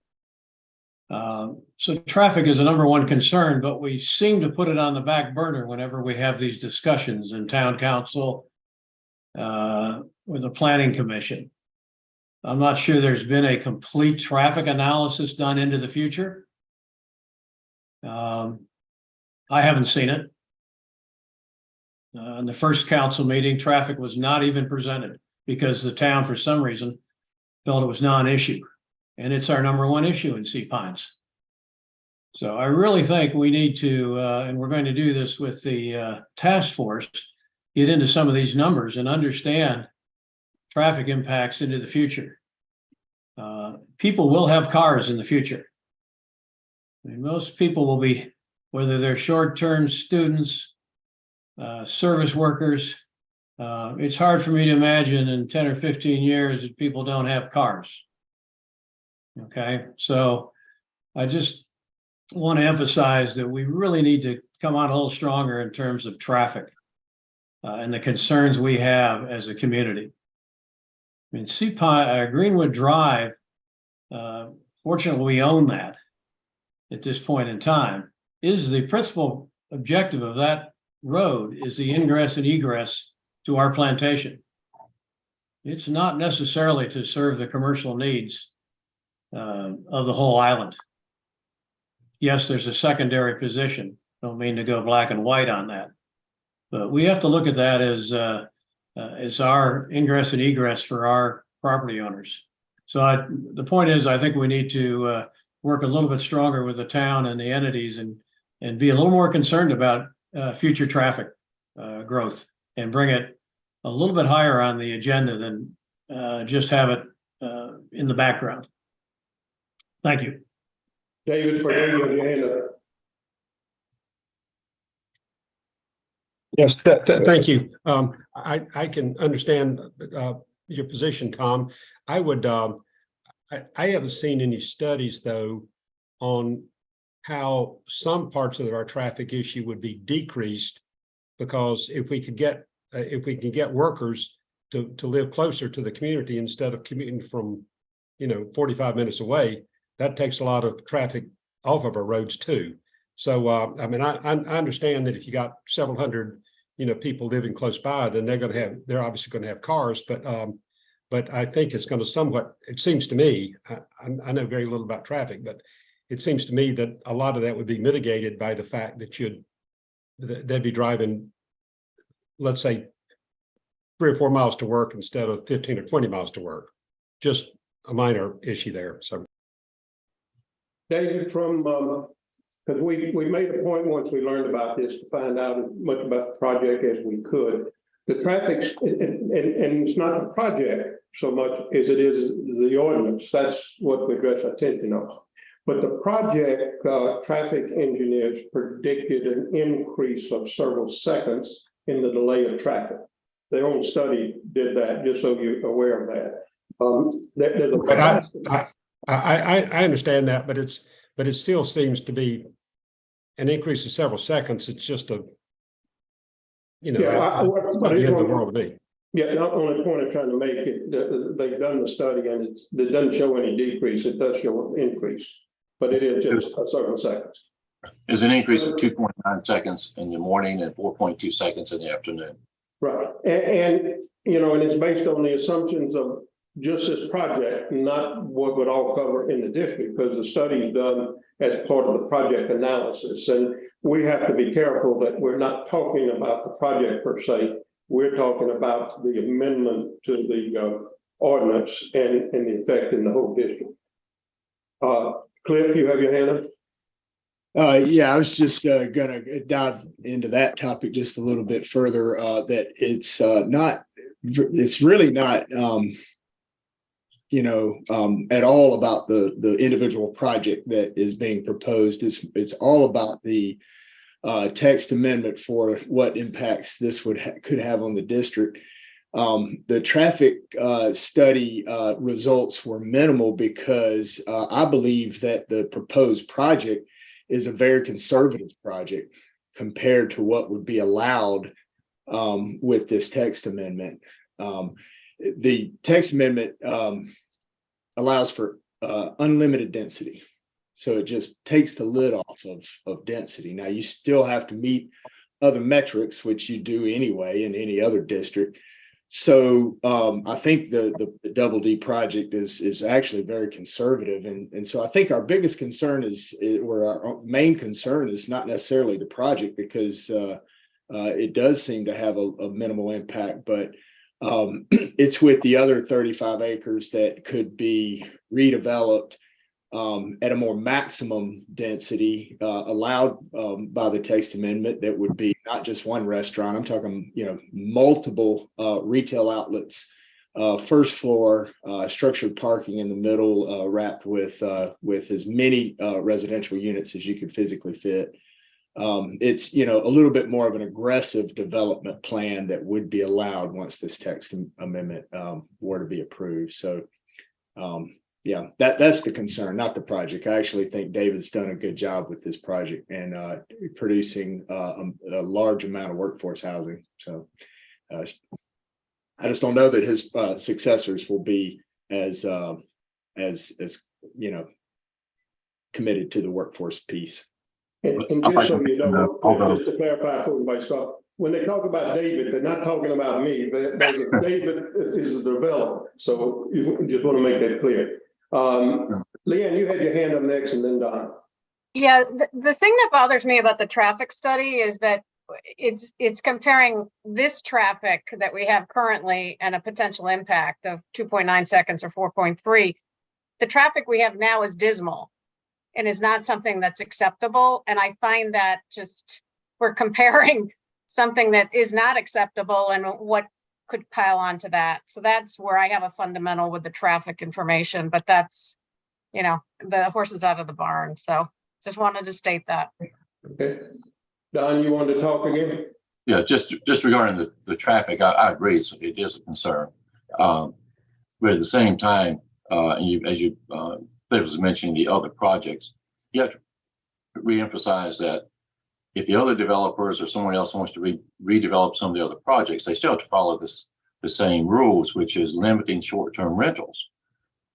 So traffic is a #1 concern, but we seem to put it on the back burner whenever we have these discussions in town council with the planning commission. I'm not sure there's been a complete traffic analysis done into the future. I haven't seen it. In the first council meeting, traffic was not even presented because the town, for some reason, felt it was non-issue. And it's our #1 issue in Sea Pines. So I really think we need to, and we're going to do this with the task force, get into some of these numbers and understand traffic impacts into the future. People will have cars in the future. I mean, most people will be, whether they're short-term students, service workers, it's hard for me to imagine in 10 or 15 years that people don't have cars. Okay, so I just want to emphasize that we really need to come out a little stronger in terms of traffic and the concerns we have as a community. I mean, Greenwood Drive, fortunately, we own that at this point in time, is the principal objective of that road is the ingress and egress to our plantation. It's not necessarily to serve the commercial needs of the whole island. Yes, there's a secondary position. Don't mean to go black and white on that, but we have to look at that as our ingress and egress for our property owners. So the point is, I think we need to work a little bit stronger with the town and the entities and be a little more concerned about future traffic growth and bring it a little bit higher on the agenda than just have it in the background. Thank you. David, for you have your hand up. Yes, thank you. I can understand your position, Tom. I would, I haven't seen any studies though on how some parts of our traffic issue would be decreased, because if we could get workers to live closer to the community instead of commuting from, 45 minutes away, that takes a lot of traffic off of our roads too. So, I mean, I understand that if you got several hundred, people living close by, then they're obviously going to have cars, but I think it's going to somewhat, it seems to me, I know very little about traffic, but it seems to me that a lot of that would be mitigated by the fact that they'd be driving, let's say, 3 or 4 miles to work instead of 15 or 20 miles to work. Just a minor issue there. So, David, because we made a point once we learned about this to find out as much about the project as we could. The traffic, and it's not the project so much as it is the ordinance. That's what we address attention on. But the project, traffic engineers predicted an increase of several seconds in the delay of traffic. Their own study did that, just so you're aware of that. I understand that, but it still seems to be an increase of several seconds. It's just not the end of the world to me. Yeah, not only point I'm trying to make it, they've done the study and it doesn't show any decrease. It does show an increase, but it is just several seconds. There's an increase of 2.9 seconds in the morning and 4.2 seconds in the afternoon. Right, and it's based on the assumptions of just this project, not what would all cover in the district, because the study is done as part of the project analysis. And we have to be careful that we're not talking about the project per se. We're talking about the amendment to the ordinance and the effect in the whole district. Cliff, you have your hand up? Yeah, I was just gonna dive into that topic just a little bit further, that it's really not at all about the individual project that is being proposed. It's all about the text amendment for what impacts this could have on the district. The traffic study results were minimal because I believe that the proposed project is a very conservative project compared to what would be allowed with this text amendment. The text amendment allows for unlimited density. So it just takes the lid off of density. Now you still have to meet other metrics, which you do anyway in any other district. So I think the Double D project is actually very conservative. And so I think our biggest concern our main concern is not necessarily the project, because it does seem to have a minimal impact, but it's with the other 35 acres that could be redeveloped at a more maximum density allowed by the text amendment. That would be not just one restaurant. I'm talking, multiple retail outlets, first floor, structured parking in the middle, wrapped with as many residential units as you could physically fit. It's, a little bit more of an aggressive development plan that would be allowed once this text amendment were to be approved. So, yeah, that's the concern, not the project. I actually think David's done a good job with this project and producing a large amount of workforce housing. So I just don't know that his successors will be as committed to the workforce piece. And just so you know, just to clarify for everybody, Scott, when they talk about David, they're not talking about me. David is the developer. So you just want to make that clear. Leanne, you had your hand up next, and then Don. Yeah, the thing that bothers me about the traffic study is that it's comparing this traffic that we have currently and a potential impact of 2.9 seconds or 4.3. The traffic we have now is dismal and is not something that's acceptable. And I find that just we're comparing something that is not acceptable and what could pile onto that. So that's where I have a fundamental with the traffic information, but that's you know, the horses out of the barn. So just wanted to state that. Okay. Don, you wanted to talk again? Yeah, just regarding the traffic, I agree, it is a concern. But at the same time, and as you was mentioning the other projects, you have to reemphasize that if the other developers or someone else wants to redevelop some of the other projects, they still have to follow the same rules, which is limiting short-term rentals.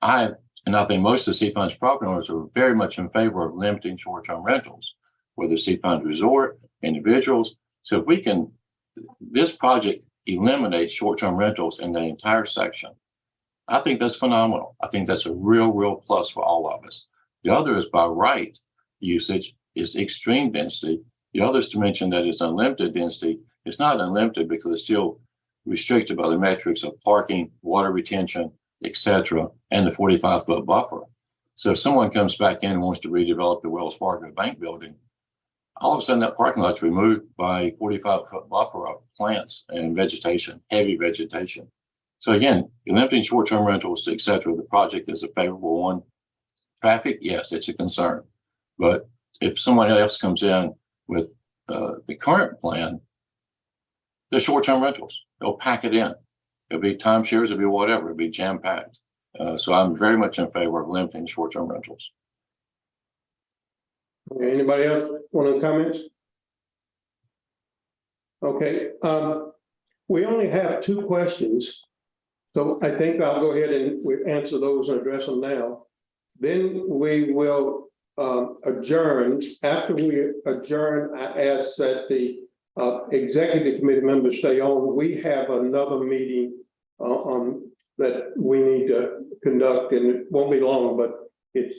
I think most of the Sea Pines property owners are very much in favor of limiting short-term rentals, whether Sea Pines Resort, individuals. So if we can, this project eliminates short-term rentals in the entire section, I think that's phenomenal. I think that's a real plus for all of us. The other is by right usage is extreme density. The other is to mention that it's unlimited density. It's not unlimited because it's still restricted by the metrics of parking, water retention, etc., and the 45-foot buffer. So if someone comes back in and wants to redevelop the Wells Fargo Bank building, all of a sudden that parking lot's removed by a 45-foot buffer of plants and vegetation, heavy vegetation. So again, limiting short-term rentals, etc., the project is a favorable one. Traffic, yes, it's a concern. But if someone else comes in with the current plan, the short-term rentals, they'll pack it in. It'll be timeshares, it'll be whatever, it'll be jam-packed. So I'm very much in favor of limiting short-term rentals. Okay, anybody else want to comment? Okay, we only have 2 questions. So I think I'll go ahead and we answer those and address them now. Then we will adjourn. After we adjourn, I ask that the executive committee members stay on. We have another meeting that we need to conduct, and it won't be long, but it's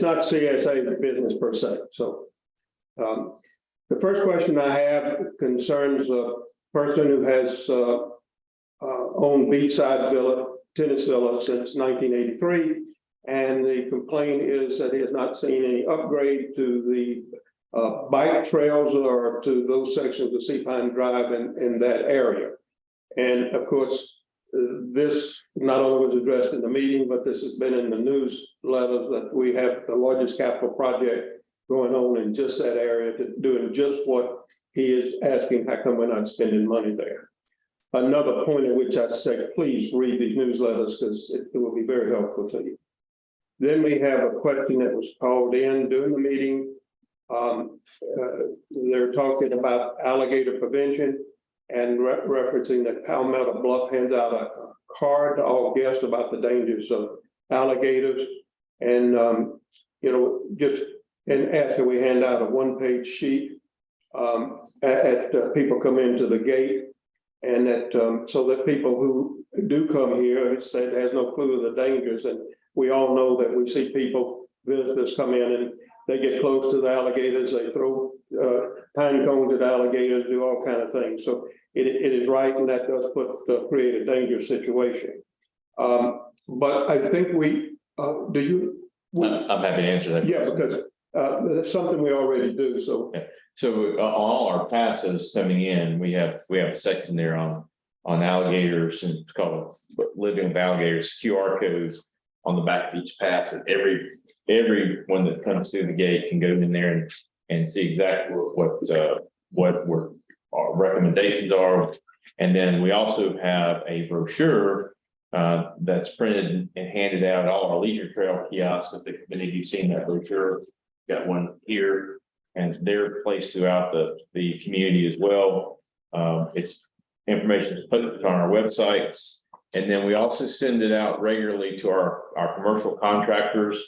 not CSA business per se. So the first question I have concerns a person who has owned beachside tennis villa since 1983. And the complaint is that he has not seen any upgrade to the bike trails or to those sections of Sea Pine Drive in that area. And of course, this not only was addressed in the meeting, but this has been in the newsletters that we have the largest capital project going on in just that area, doing just what he is asking. How come we're not spending money there? Another point in which I say, please read these newsletters because it will be very helpful to you. Then we have a question that was called in during the meeting. They're talking about alligator prevention and referencing that Palmetto Bluff hands out a card to all guests about the dangers of alligators. And, just and after we hand out a 1-page sheet people come into the gate. And that so that people who do come here said has no clue of the dangers. And we all know that we see visitors come in and they get close to the alligators, they throw pine cones at alligators, do all kind of things. So it is right, and that does create a dangerous situation. But I think I'm happy to answer that. Yeah, because that's something we already do. So. Yeah. So all our passes coming in, we have a section there on alligators, and it's called Living with Alligators, QR codes on the back of each pass, and everyone that comes through the gate can go in there and see exactly what our recommendations are. And then we also have a brochure that's printed and handed out at all our leisure trail kiosks. If many of you've seen that brochure, got one here. And they're placed throughout the community as well. It's information is put on our websites. And then we also send it out regularly to our commercial contractors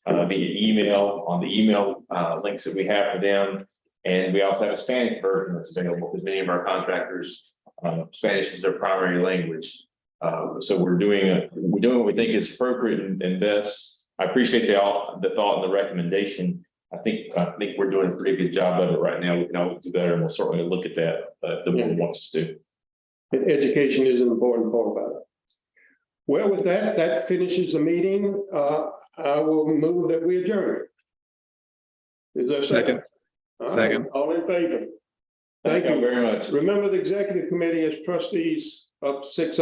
via email on the email links that we have for them. And we also have a Spanish version that's available because many of our contractors, Spanish is their primary language. So we're doing what we think is appropriate and best. I appreciate the thought and the recommendation. I think we're doing a pretty good job of it right now. We can always do better, and we'll certainly look at that. The board wants us to. Education is an important part about it. Well, with that finishes the meeting. I will move that we adjourn. Is there a second? Second. All in favor? Thank you very much. Remember, the executive committee is trustees of 6